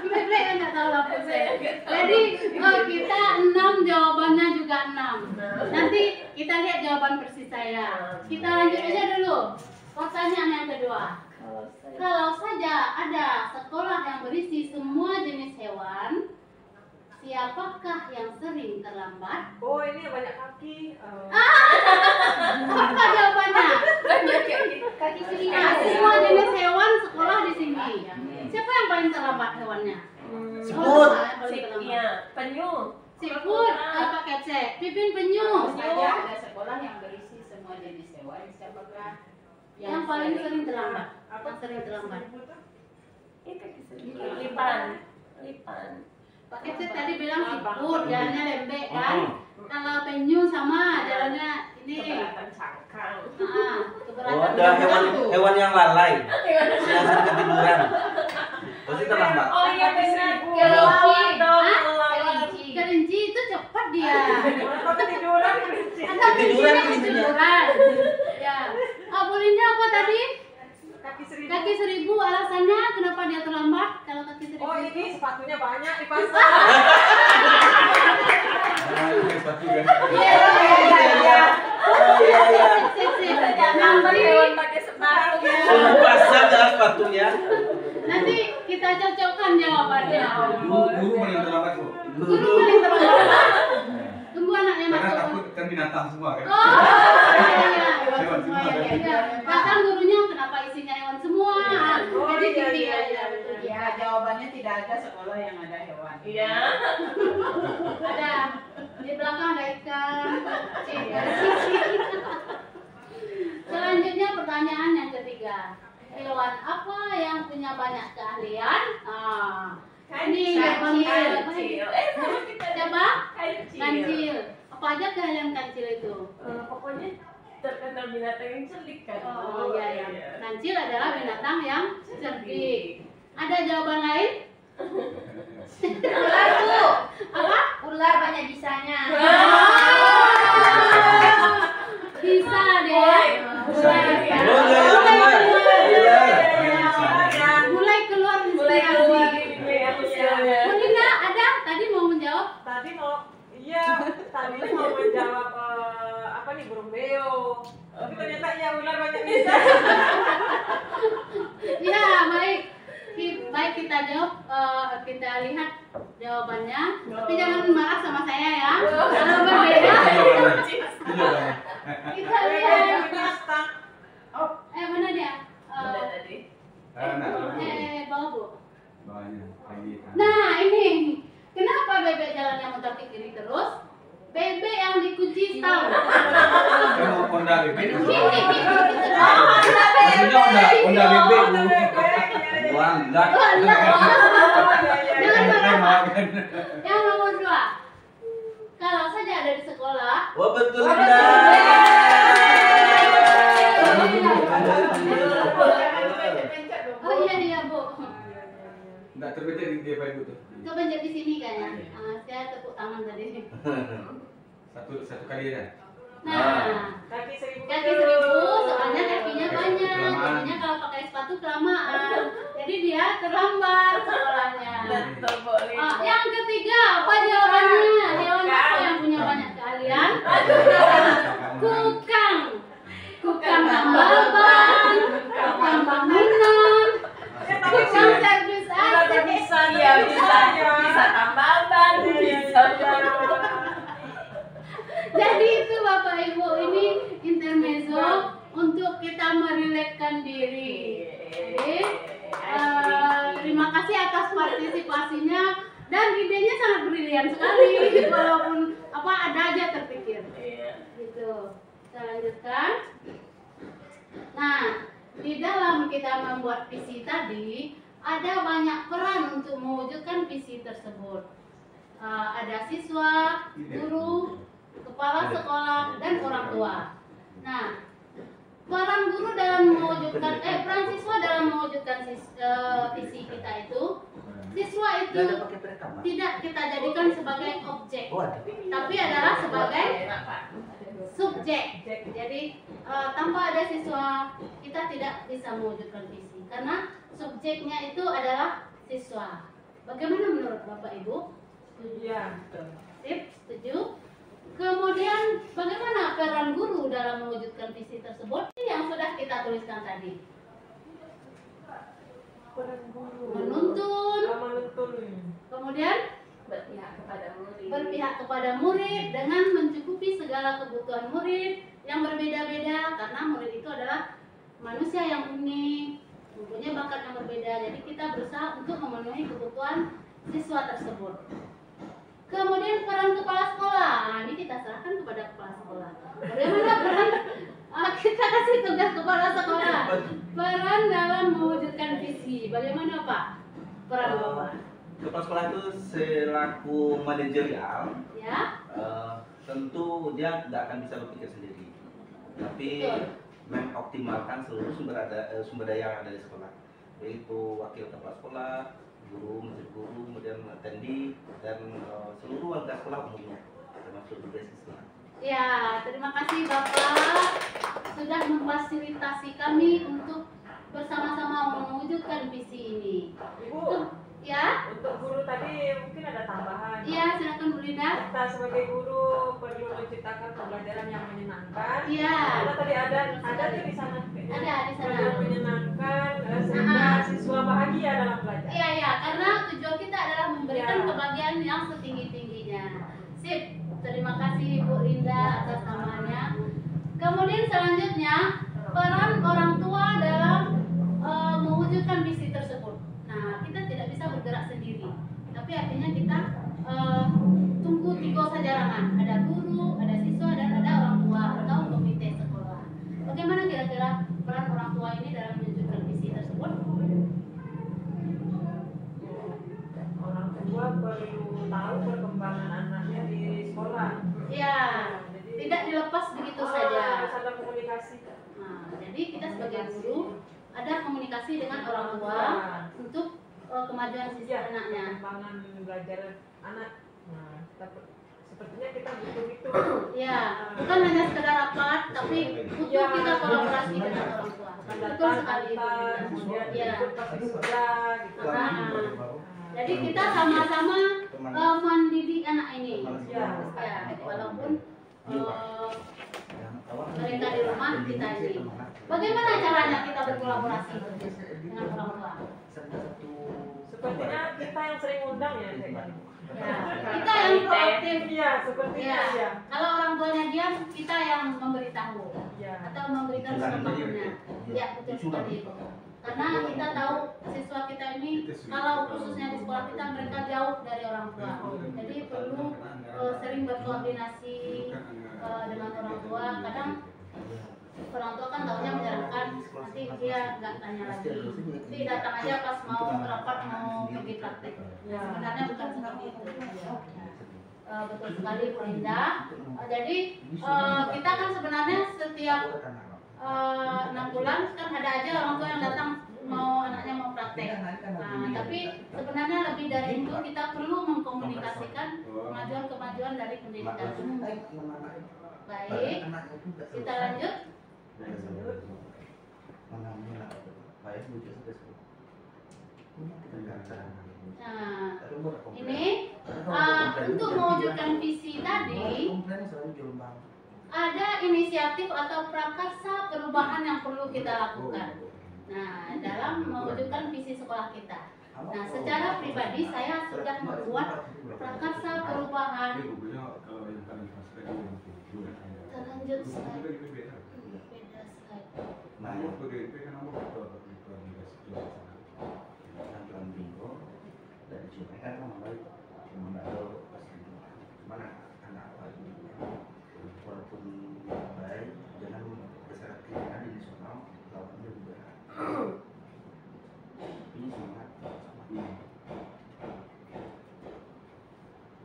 Bebek yang nggak tahu lampu tembok. Jadi kita 6, jawabannya juga 6. Nanti kita lihat jawaban persis saya. Kita lanjut aja dulu. Pertanyaan yang kedua. Kalau saja ada sekolah yang berisi semua jenis hewan, siapakah yang sering terlambat? Oh, ini banyak kaki. Apa jawabannya? Kaki Nah, semua jenis hewan sekolah di sini. Siapa yang paling terlambat hewannya? Sebut. Yang paling terlambat. Penyu. Siput, Pak Kepsek, Pipin penyu. Saja ada sekolah yang berisi semua jenis hewan, siapakah Yang paling sering terlambat. Yang sering terlambat. Lipan. Pak Kepsek tadi bilang siput, jalannya lembek kan? Kalau penyu sama jalannya ini. Keberatan cangkang. Ah, Oh, keberatan ada jangkau. hewan yang lalai. Yang sering ketiduran. Pasti terlambat. Oh iya benar. Kelinci. Hah? Kelinci. Kelinci itu cepat dia. Kalau ketiduran kelinci. Ada Ketiduran kelincinya kelincinya. ketiduran. Ya. Bu Linda apa tadi? Kaki seribu. Kaki 1000, alasannya kenapa dia terlambat kalau kaki 1000? Oh, ini sepatunya banyak di pasar. Nah, ini satu kan. Iya. Oh iya iya. Sip. Jangan hewan pakai sepatu. Semua pasar jalan sepatunya. Nanti kita cocokkan jawabannya. Guru paling terlambat kok. Guru paling terlambat. Tunggu anaknya Karena masuk. takut kan binatang semua kan. Oh, iya. Hewan semua kan. Iya. Bahkan gurunya kenapa isinya hewan semua? Oh, Jadi iya, titik iya, aja. iya. Betul. Ya, jawabannya tidak ada sekolah yang ada hewan. Iya. Ada di belakang ada ikan. Iya. Selanjutnya pertanyaan yang ketiga. Hewan apa yang punya banyak keahlian? Ini Kancil. Sama kita siapa? kancil. Kancil. Apa aja keahlian kancil itu? Pokoknya terkenal binatang yang cerdik kan. Oh iya ya. Kancil adalah binatang yang cerdik. Ada jawaban lain? Ular tuh. Apa? Ular banyak bisanya. Bisa deh. Oh iya iya benar. Iya. Iya, tadi mau menjawab apa nih burung beo. Tapi ternyata iya ular banyak bisa. Ya, baik. Baik kita jawab, kita lihat jawabannya. Tapi jangan marah sama saya ya. Kalau berbeda, kita lihat. Mana dia? Bawa Bu. Banyak lagi. Nah ini, kenapa bebek jalannya muter ke kiri terus? Bebek yang dikunci tahu. Kamu Honda bebek. Ini Honda bebek. Wah, enggak. Jangan marah. Yang nomor 2. Kalau saja ada di sekolah. Wah betul Linda. Oh iya Bu. Enggak terbencet di DP itu. Kepencet di sini kayaknya. Saya tepuk tangan tadi. Satu kali ya. Nah, Kaki 1000. soalnya kakinya banyak. Jadinya kalau pakai sepatu kelamaan. Jadi dia terlambat sekolahnya. Yang ketiga, apa jawabannya? Hewan apa yang punya banyak keahlian? Kukang. Kukang tambahan, kukang bangunan, kukang servis air. Bisa tambal ban, bisa. Jadi itu Bapak Ibu, ini intermezzo untuk kita merilekskan diri. Jadi terima kasih atas partisipasinya dan idenya sangat brilian sekali, walaupun ada aja terpikir. Gitu. Kita lanjutkan. Nah, di dalam kita membuat visi tadi ada banyak peran untuk mewujudkan visi tersebut. Ada siswa, guru, kepala sekolah, dan orang tua. Nah, peran guru dalam mewujudkan, peran siswa dalam mewujudkan visi kita itu, siswa itu tidak kita jadikan sebagai objek, tapi adalah sebagai subjek. Jadi tanpa ada siswa kita tidak bisa mewujudkan visi, karena subjeknya itu adalah siswa. Bagaimana menurut Bapak Ibu? Iya. Sip, setuju? Kemudian bagaimana peran guru dalam mewujudkan visi tersebut yang sudah kita tuliskan tadi? Peran guru. Menuntun. Kemudian berpihak kepada murid dengan mencukupi segala kebutuhan murid yang berbeda-beda, karena murid itu adalah manusia yang unik, mempunyai bakat yang berbeda. Jadi kita berusaha untuk memenuhi kebutuhan siswa tersebut. Kemudian peran kepala sekolah, ini kita serahkan kepada kepala sekolah. Bagaimana peran? Kita kasih tugas kepala sekolah. Peran dalam mewujudkan visi. Bagaimana Pak? Peran Bapak? Kepala sekolah itu selaku manajerial, Ya. tentu dia tidak akan bisa berpikir sendiri, tapi mengoptimalkan seluruh sumber daya yang ada di sekolah, yaitu wakil kepala sekolah, guru, menteri guru, kemudian atendi, dan seluruh warga sekolah umumnya, termasuk juga siswa. Ya, terima kasih Bapak sudah memfasilitasi kami untuk bersama-sama mewujudkan visi ini. Ibu, Ya? untuk guru tadi mungkin ada tambahan. Iya, silakan Bu Linda. Kita sebagai guru perlu menciptakan pembelajaran yang menyenangkan. Iya. Karena tadi ada tuh di sana. Ada di sana. Yang menyenangkan sehingga siswa bahagia dalam belajar. Iya, ya, karena tujuan kita adalah memberikan Ya. kebahagiaan yang setinggi-tingginya. Sip, terima kasih Bu Linda atas tambahannya. Kemudian selanjutnya, peran orang tua dalam mewujudkan visi tersebut. Nah, kita tidak bisa bergerak sendiri, tapi artinya kita tunggu 3 sajarangan. Ada guru, ada siswa, dan ada orang tua atau komite sekolah. Bagaimana kira-kira peran orang tua ini dalam mewujudkan visi tersebut? Orang tua perlu tahu perkembangan anaknya di sekolah. Ya, tidak dilepas begitu saja. Ada komunikasi. Nah, jadi kita sebagai guru ada komunikasi dengan orang tua untuk kemajuan siswa Iya, anaknya. perkembangan belajar anak. Nah, sepertinya kita butuh itu. Ya, bukan hanya sekedar rapat, tapi butuh kita kolaborasi dengan orang tua. Betul sekali Bu Linda. Kemudian Ya. ikut pas wisuda gitu. Jadi kita sama-sama mendidik anak ini. Ya. Ya, walaupun mereka di rumah kita ini. Bagaimana caranya kita berkolaborasi dengan orang tua? Sepertinya kita yang sering undang ya. Ya, kita yang proaktif. Iya, sepertinya Ya. ya. Kalau orang tuanya diam, kita yang memberitahu Ya. atau memberikan secepatnya. Ya, betul sekali. Karena kita tahu siswa kita ini, kalau khususnya di sekolah kita, mereka jauh dari orang tua. Jadi perlu sering berkoordinasi dengan orang tua. Kadang orang tua kan taunya menyarankan, nanti dia nggak tanya lagi. Nanti datang aja pas mau rapat, mau pergi praktek. Sebenarnya bukan seperti itu. Betul sekali Bu Indah. Jadi kita kan sebenarnya setiap 6 bulan kan ada aja orang tua yang datang mau anaknya mau praktek. Nah, tapi sebenarnya lebih dari itu kita perlu mengkomunikasikan kemajuan-kemajuan dari pendidikan. Baik, kita lanjut. Nah, ini untuk mewujudkan visi tadi ada inisiatif atau prakarsa perubahan yang perlu kita lakukan. Nah, dalam mewujudkan visi sekolah kita. Nah, secara pribadi saya sudah membuat prakarsa perubahan. Terlanjut slide. Beda slide. Walaupun baik, jangan bersyarat kriminal di nasional lawannya juga. Ini semangat.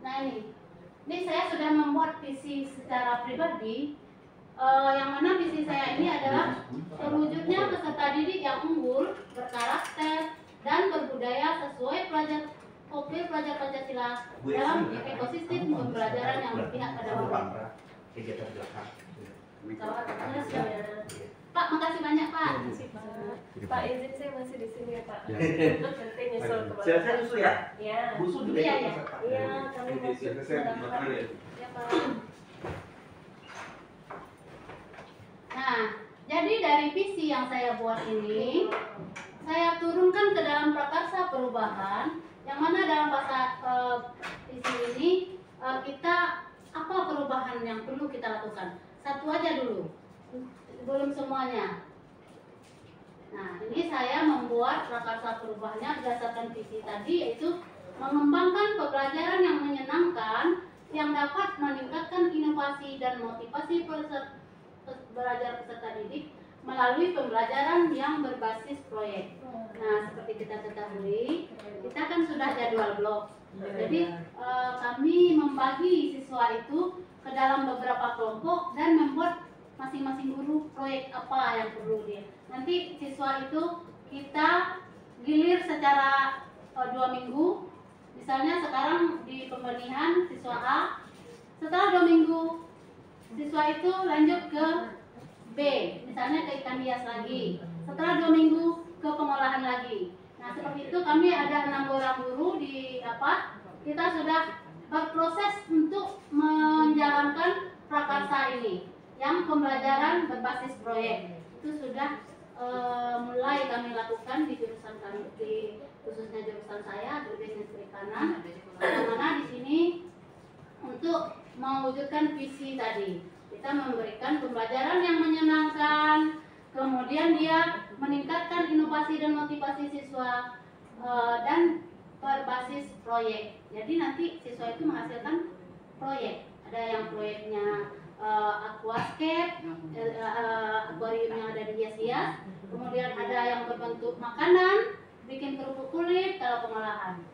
Nah ini saya sudah membuat visi secara pribadi. Yang mana visi saya ini adalah terwujudnya peserta didik yang unggul, berkarakter, dan berbudaya sesuai profil pelajar Pancasila dalam ekosistem pembelajaran yang berpihak pada murid. Pak, makasih banyak Pak. Pak, izin saya masih di sini ya Pak. Ya. Nanti nyusul ke Saya belakang. nyusul ya. Ya. Busu juga Iya, ikut iya. peserta. Iya, kami masuk ke belakang. Ya Pak. Nah, jadi dari visi yang saya buat ini, saya turunkan ke dalam prakarsa perubahan, yang mana dalam visi ini kita apa perubahan yang perlu kita lakukan. Satu aja dulu, belum semuanya. Nah, ini saya membuat prakarsa perubahannya berdasarkan visi tadi, yaitu mengembangkan pembelajaran yang menyenangkan, yang dapat meningkatkan inovasi dan motivasi belajar peserta didik melalui pembelajaran yang berbasis proyek. Nah, seperti kita ketahui, kita kan sudah jadwal blok. Jadi kami membagi siswa itu ke dalam beberapa kelompok dan membuat masing-masing guru proyek apa yang perlu dia. Nanti siswa itu kita gilir secara 2 minggu. Misalnya sekarang di pembenihan siswa A, setelah 2 minggu siswa itu lanjut ke B, misalnya ke ikan hias lagi. Setelah 2 minggu ke pengolahan lagi. Nah, seperti itu kami ada 6 orang guru di kita sudah berproses untuk menjalankan prakarsa ini yang pembelajaran berbasis proyek. Itu sudah mulai kami lakukan di jurusan kami, khususnya jurusan saya, Bisnis Perikanan. Yang mana di sini untuk mewujudkan visi tadi, kita memberikan pembelajaran yang menyenangkan, kemudian dia meningkatkan inovasi dan motivasi siswa, dan berbasis proyek. Jadi nanti siswa itu menghasilkan proyek. Ada yang proyeknya aquascape, akuarium yang ada di hias-hias, kemudian ada yang berbentuk makanan, bikin kerupuk kulit kalau pengolahan,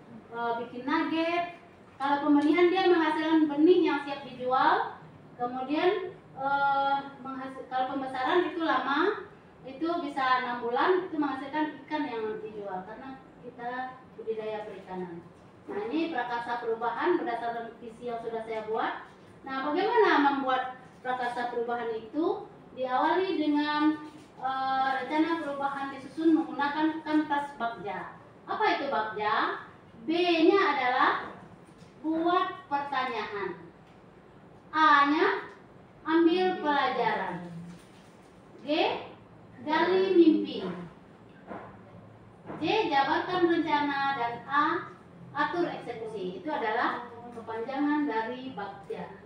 bikin nugget. Kalau pembenihan dia menghasilkan benih yang siap dijual. Kemudian kalau pembesaran itu lama, itu bisa 6 bulan, itu menghasilkan ikan yang dijual karena kita budidaya perikanan. Nah, ini prakarsa perubahan berdasarkan visi yang sudah saya buat. Nah, bagaimana membuat prakarsa perubahan itu? Diawali dengan rencana perubahan disusun menggunakan kanvas Bagja. Apa itu Bagja? B-nya adalah buat pertanyaan. A-nya, ambil pelajaran. G, gali mimpi. J, jabarkan rencana. Dan A, atur eksekusi. Itu adalah kepanjangan dari Bagja.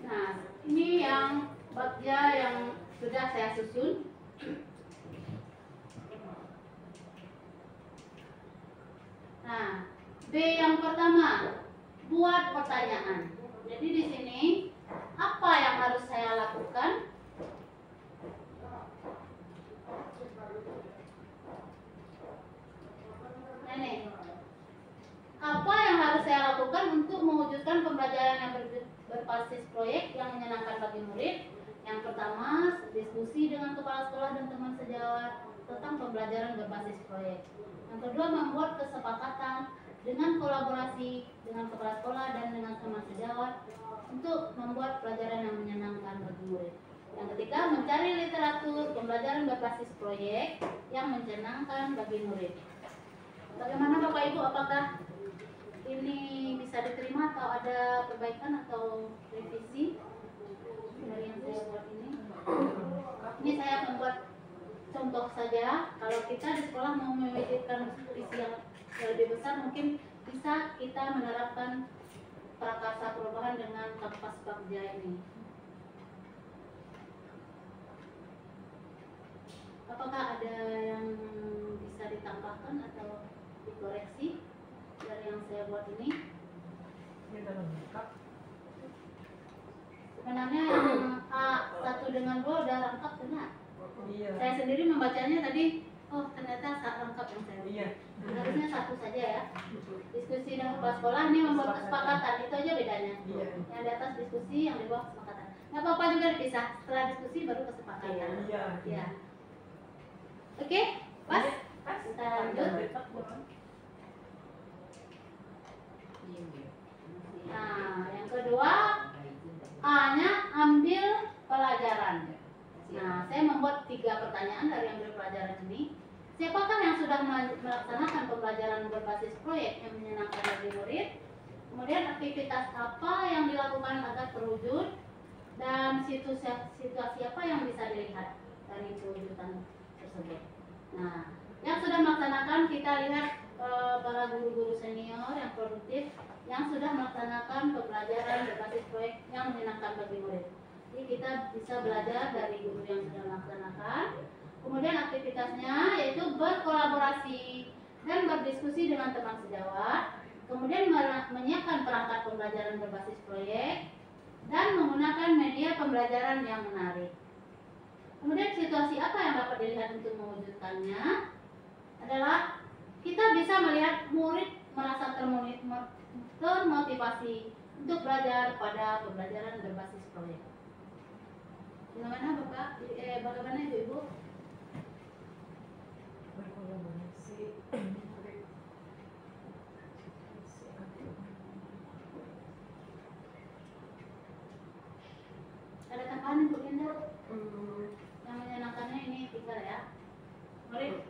Nah, ini yang Bagja yang sudah saya susun. Nah, B yang pertama, buat pertanyaan. Jadi di sini apa yang harus saya lakukan? Ini. Apa yang harus saya lakukan untuk mewujudkan pembelajaran yang berbasis proyek yang menyenangkan bagi murid? Yang pertama, diskusi dengan kepala sekolah dan teman sejawat tentang pembelajaran berbasis proyek. Yang kedua, membuat kesepakatan dengan kolaborasi dengan kepala sekolah dan dengan teman sejawat untuk membuat pelajaran yang menyenangkan bagi murid. Yang ketiga, mencari literatur pembelajaran berbasis proyek yang menyenangkan bagi murid. Bagaimana Bapak Ibu, apakah ini bisa diterima atau ada perbaikan atau revisi dari yang saya buat ini? Ini saya membuat contoh saja. Kalau kita di sekolah mau mewujudkan visi yang lebih besar, mungkin bisa kita menerapkan prakarsa perubahan dengan Kampas Bagja ini. Apakah ada yang bisa ditambahkan atau dikoreksi dari yang saya buat ini? Sebenarnya yang A1 dengan 2 udah lengkap benar. Iya. Saya sendiri membacanya tadi, oh ternyata lengkap yang saya buat. Iya. Harusnya satu saja ya. Diskusi dengan kepala sekolah ini membuat kesepakatan, itu aja bedanya. Iya. Yang di atas diskusi, yang di bawah kesepakatan. Nggak apa-apa juga dipisah. Setelah diskusi baru kesepakatan. Iya. Ya. Oke, pas. Kita lanjut. Nah, yang kedua, A-nya ambil pelajaran. Nah, saya membuat 3 pertanyaan dari ambil pelajaran ini. Siapakah yang sudah melaksanakan pembelajaran berbasis proyek yang menyenangkan bagi murid? Kemudian aktivitas apa yang dilakukan agar terwujud? Dan situasi apa yang bisa dilihat dari perwujudan tersebut? Nah, yang sudah melaksanakan, kita lihat para guru-guru senior yang produktif yang sudah melaksanakan pembelajaran berbasis proyek yang menyenangkan bagi murid. Jadi kita bisa belajar dari guru yang sudah melaksanakan. Kemudian aktivitasnya yaitu berkolaborasi dan berdiskusi dengan teman sejawat. Kemudian menyiapkan perangkat pembelajaran berbasis proyek dan menggunakan media pembelajaran yang menarik. Kemudian situasi apa yang dapat dilihat untuk mewujudkannya adalah kita bisa melihat murid merasa termotivasi untuk belajar pada pembelajaran berbasis proyek. Bagaimana Bapak? Bagaimana Ibu? Berkolaborasi. Ada tambahan Ibu Linda? Yang menyenangkannya ini 3 ya. Murid?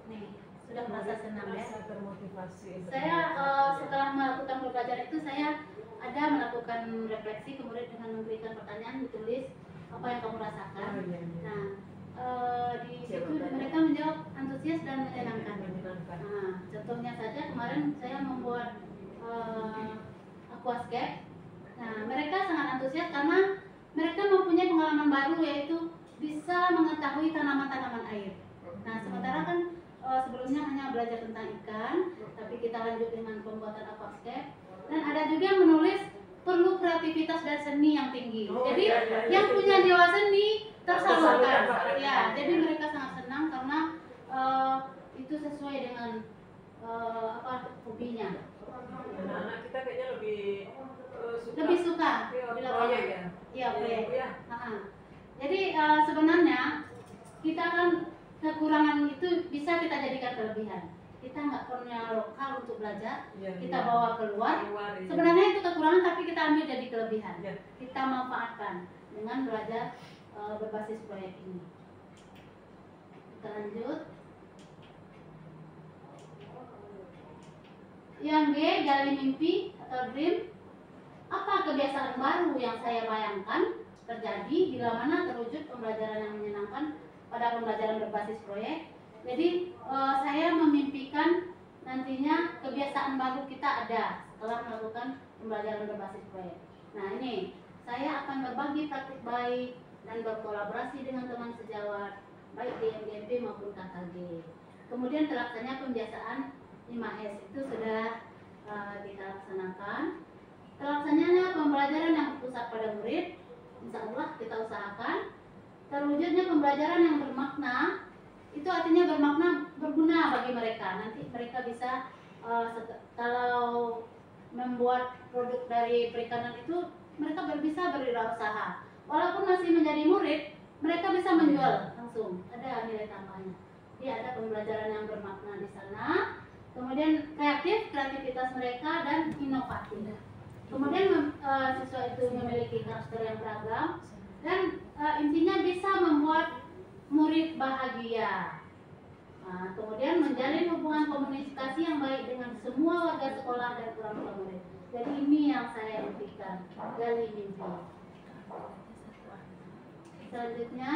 Nih, sudah merasa senang ya? Merasa termotivasi. Saya setelah melakukan pembelajaran itu, saya ada melakukan refleksi, kemudian dengan memberikan pertanyaan ditulis apa yang kamu rasakan. Nah, di situ mereka menjawab antusias dan menyenangkan. Nah, contohnya saja kemarin saya membuat aquascape. Nah, mereka sangat antusias karena mereka mempunyai pengalaman baru, yaitu bisa mengetahui tanaman-tanaman air. Nah, sementara kan sebelumnya hanya belajar tentang ikan, tapi kita lanjut dengan pembuatan aquascape. Dan ada juga yang menulis perlu kreativitas dan seni yang tinggi. Jadi yang punya jiwa seni tersalurkan. Ya, jadi mereka sangat senang karena itu sesuai dengan hobinya. Anak-anak kita kayaknya Lebih suka bila proyek ya. Iya, proyek. Ya. Jadi sebenarnya kita kan kekurangan itu bisa kita jadikan kelebihan. Kita nggak punya lokal untuk belajar, kita bawa keluar. Sebenarnya itu kekurangan, tapi kita ambil jadi kelebihan. Kita manfaatkan dengan belajar berbasis proyek ini. Kita lanjut. Yang G, gali mimpi atau dream. Apa kebiasaan baru yang saya bayangkan terjadi bila mana terwujud pembelajaran yang menyenangkan pada pembelajaran berbasis proyek. Jadi saya memimpikan nantinya kebiasaan baru kita ada setelah melakukan pembelajaran berbasis proyek. Nah ini, saya akan berbagi praktik baik dan berkolaborasi dengan teman sejawat, baik di MGMP maupun KKG. Kemudian terlaksananya pembiasaan 5S itu sudah kita laksanakan. Terlaksananya pembelajaran yang berpusat pada murid, insya Allah kita usahakan. Terwujudnya pembelajaran yang bermakna, itu artinya berguna bagi mereka. Nanti mereka bisa kalau membuat produk dari perikanan itu, mereka bisa berwirausaha. Walaupun masih menjadi murid, mereka bisa menjual langsung. Ada nilai tambahnya. Jadi ada pembelajaran yang bermakna di sana. Kemudian kreativitas mereka dan inovatif. Kemudian siswa itu memiliki karakter yang beragam dan intinya bisa membuat murid bahagia. Nah, kemudian menjalin hubungan komunikasi yang baik dengan semua warga sekolah dan orang tua murid. Jadi ini yang saya impikan, gali mimpi. Selanjutnya,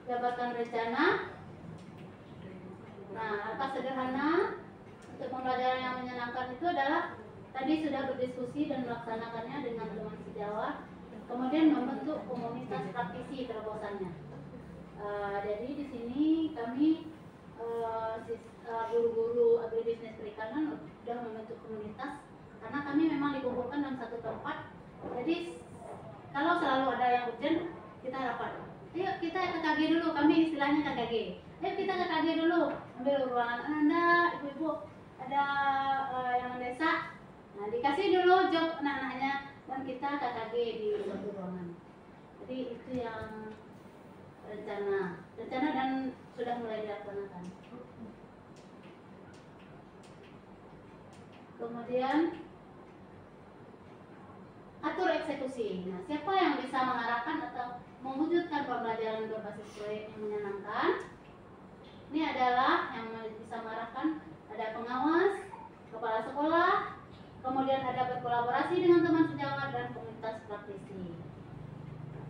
jabatan rencana. Nah, langkah sederhana untuk pembelajaran yang menyenangkan itu adalah tadi sudah berdiskusi dan melaksanakannya dengan teman sejawat. Kemudian membentuk komunitas praktisi terobosannya. Jadi di sini kami guru-guru agribisnis perikanan sudah membentuk komunitas karena kami memang dikumpulkan dalam satu tempat. Jadi kalau selalu ada yang urgent, kita rapat. Ayo kita KKG dulu, kami istilahnya KKG. Ayo kita KKG dulu, ambil ruangan Anda, ibu-ibu, ada yang desa. Nah dikasih dulu job anak-anaknya dan kita KKG di satu ruangan. Jadi itu yang rencana dan sudah mulai dilaksanakan. Kemudian atur eksekusi. Nah, siapa yang bisa mengarahkan atau mewujudkan pembelajaran berbasis proyek yang menyenangkan? Ini adalah yang bisa mengarahkan, ada pengawas, kepala sekolah, kemudian ada berkolaborasi dengan teman sejawat dan komunitas praktisi.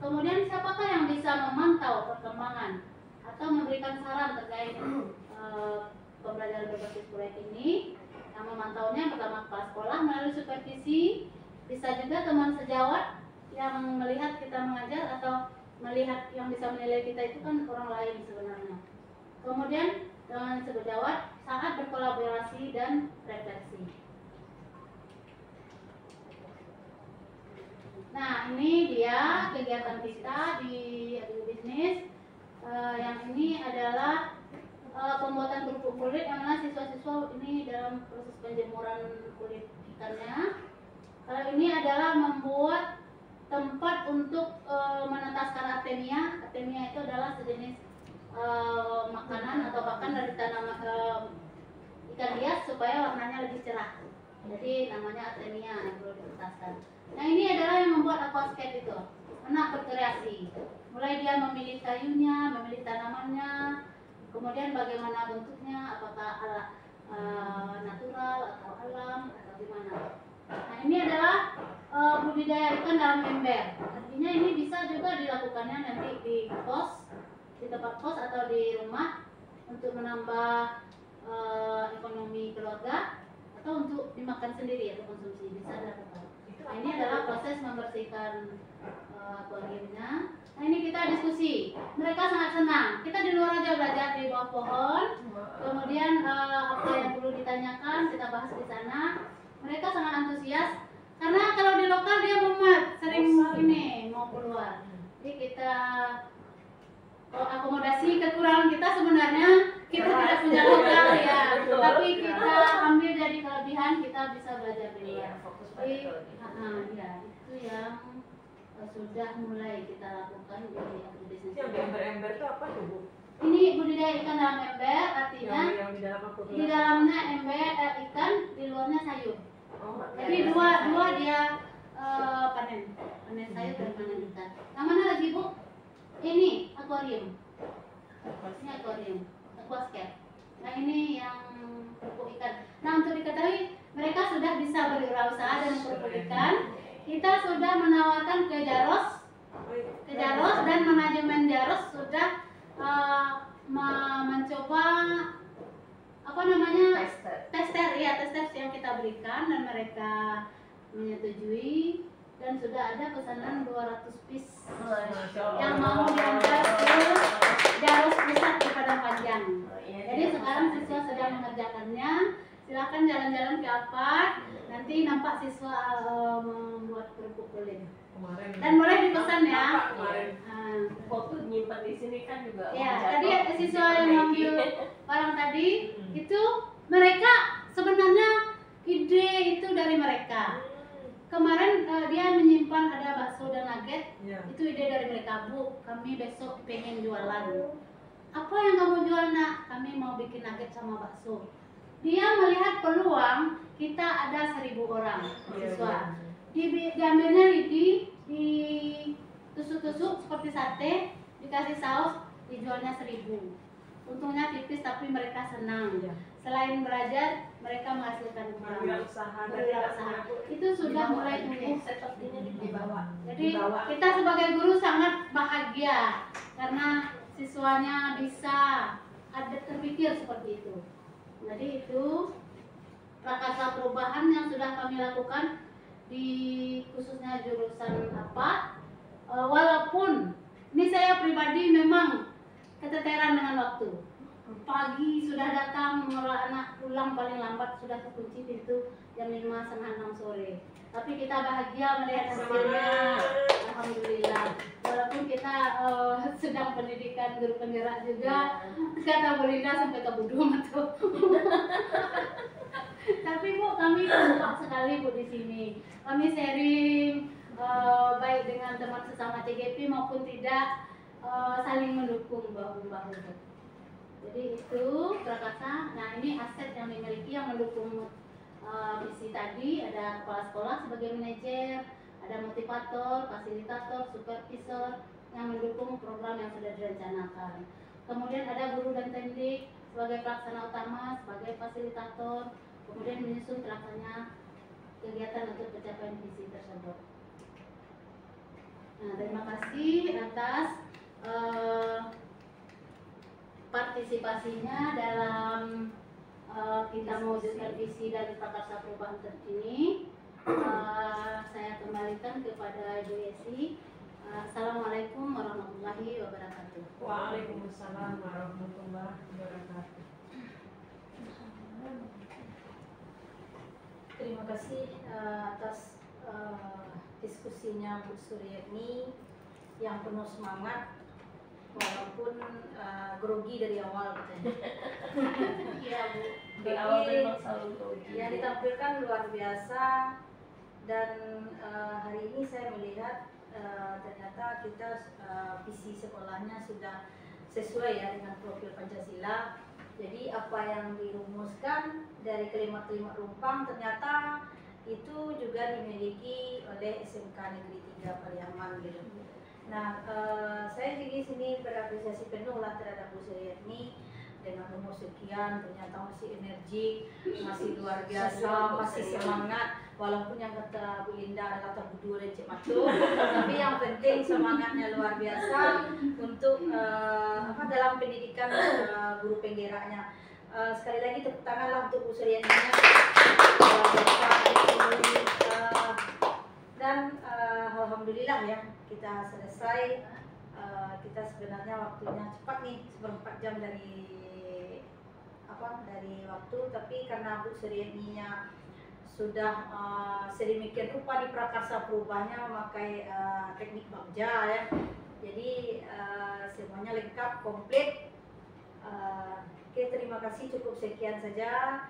Kemudian siapakah yang bisa memantau perkembangan atau memberikan saran terkait pembelajaran berbasis proyek ini? Yang memantaunya pertama kepala sekolah melalui supervisi, bisa juga teman sejawat yang melihat kita mengajar atau melihat yang bisa menilai kita itu kan orang lain sebenarnya. Kemudian teman sejawat saat berkolaborasi dan refleksi. Nah ini dia kegiatan kita di agribisnis. Yang ini adalah pembuatan kerupuk kulit yang mana siswa-siswa ini dalam proses penjemuran kulit ikannya. Ini adalah membuat tempat untuk menetaskan artemia. Artemia itu adalah sejenis makanan atau pakan dari tanaman ikan hias supaya warnanya lebih cerah. Jadi namanya artemia yang perlu ditetaskan. Nah ini adalah yang membuat aquascape itu. Anak berkreasi. Mulai dia memilih kayunya, memilih tanamannya, kemudian bagaimana bentuknya, apakah natural atau alam atau gimana. Nah ini adalah budidaya ikan dalam ember. Artinya ini bisa juga dilakukannya nanti di kos, di tempat kos atau di rumah untuk menambah ekonomi keluarga atau untuk dimakan sendiri atau konsumsi bisa dilakukan. Nah ini adalah proses membersihkan akuariumnya. Nah ini kita diskusi. Mereka sangat senang. Kita di luar aja belajar di bawah pohon. Kemudian apa yang perlu ditanyakan kita bahas di sana. Mereka sangat antusias karena kalau di lokal dia mumet, sering ini mau keluar. Jadi kita akomodasi kekurangan kita sebenarnya kita tidak punya lokal ya, tapi kita ambil dari kelebihan kita bisa belajar di luar. Jadi ya itu yang sudah mulai kita lakukan di agribisnis. Yang di ember-ember itu apa tuh Bu? Ini budidaya ikan dalam ember, artinya yang di dalam apa? di dalamnya ember ikan, di luarnya sayur. Jadi dua dia panen sayur dan panen ikan. Yang mana lagi Bu? Ini akuarium. Ini akuarium, aquascape. Nah ini yang kerupuk ikan. Nah, untuk diketahui mereka sudah bisa berwirausaha dan kerupuk ikan. Kita sudah menawarkan ke Jaros dan manajemen Jaros sudah mencoba apa namanya tester yang kita berikan dan mereka menyetujui dan sudah ada pesanan 200 piece yang mau diantar ke Jaros Pusat di Padang Panjang. Jadi sekarang siswa sedang mengerjakannya. Silakan jalan-jalan ke Apart. Nanti nampak siswa membuat kerupuk kulit. Dan boleh dipesan ya. Foto nyimpan di sini kan juga. Ya, tadi ada siswa yang ngambil barang tadi itu mereka sebenarnya ide itu dari mereka. Kemarin dia menyimpan ada bakso dan nugget. Itu ide dari mereka. Bu, kami besok pengen jualan. Apa yang kamu jual nak? Kami mau bikin nugget sama bakso. Dia melihat peluang kita ada 1.000 orang siswa. Diambilnya ditusuk-tusuk seperti sate, dikasih saus, dijualnya 1.000. Untungnya tipis tapi mereka senang. Selain belajar, mereka menghasilkan uang. Berwirausaha. Itu sudah mulai tumbuh. Sepertinya dibawa. Jadi kita sebagai guru sangat bahagia karena siswanya bisa ada terpikir seperti itu. Jadi itu prakarsa perubahan yang sudah kami lakukan di khususnya jurusan apa. Walaupun ini saya pribadi memang keteteran dengan waktu. Pagi sudah datang, anak pulang paling lambat sudah kekunci pintu jam 5:30 sore. Tapi kita bahagia melihat hasilnya. Alhamdulillah. Walaupun kita sedang pendidikan guru penggerak juga, kata Bu Linda sampai ke budung tuh. Tapi Bu, kami kompak sekali Bu di sini. Kami sharing baik dengan teman sesama CGP maupun tidak, saling mendukung bahu-bahu. Jadi itu prakarsa. Nah, ini aset yang dimiliki yang mendukung visi tadi. Ada kepala sekolah sebagai manajer, ada motivator, fasilitator, supervisor yang mendukung program yang sudah direncanakan. Kemudian ada guru dan teknik sebagai pelaksana utama, sebagai fasilitator, kemudian menyusun pelaksana kegiatan untuk pencapaian visi tersebut. Nah, terima kasih atas partisipasinya dalam kita mewujudkan visi dan prakarsa perubahan terkini. Saya kembalikan kepada Ibu Yesi. Assalamualaikum warahmatullahi wabarakatuh. Waalaikumsalam warahmatullahi wabarakatuh. Terima kasih atas diskusinya Bu Suryani yang penuh semangat walaupun grogi dari awal katanya. Iya Bu. Di awal memang selalu grogi. Yang ditampilkan luar biasa dan hari ini saya melihat ternyata kita visi sekolahnya sudah sesuai ya dengan profil Pancasila. Jadi apa yang dirumuskan dari kalimat-kalimat rumpang ternyata itu juga dimiliki oleh SMK Negeri 3 Pariaman gitu. Nah, saya di sini berapresiasi penuh lah terhadap Bu Suryani dengan umur sekian ternyata masih energi, masih luar biasa, masih semangat. Walaupun yang kata Bu Linda ada kata budu dan Cik Matu, tapi yang penting semangatnya luar biasa untuk dalam pendidikan guru penggeraknya. Sekali lagi tepuk tanganlah untuk Bu Suryani. Dan alhamdulillah ya kita selesai. Kita sebenarnya waktunya cepat nih, 1/4 jam dari waktu, tapi karena Bu Suryani-nya sudah sedemikian rupa di prakarsa perubahannya memakai teknik bagja ya. Jadi semuanya lengkap, komplit. Oke, terima kasih, cukup sekian saja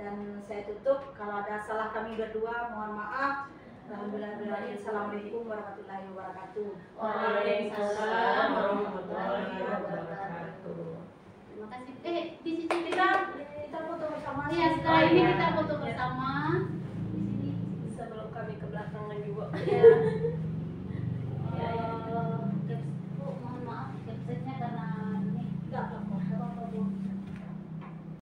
dan saya tutup. Kalau ada salah kami berdua mohon maaf. Alhamdulillah. Assalamualaikum warahmatullahi wabarakatuh. Waalaikumsalam warahmatullahi wabarakatuh. Terima kasih. Di sini Kita foto bersama. Iya, setelah ini kita foto bersama. Di sini Sebelum kami ke belakang lagi Bu. ya.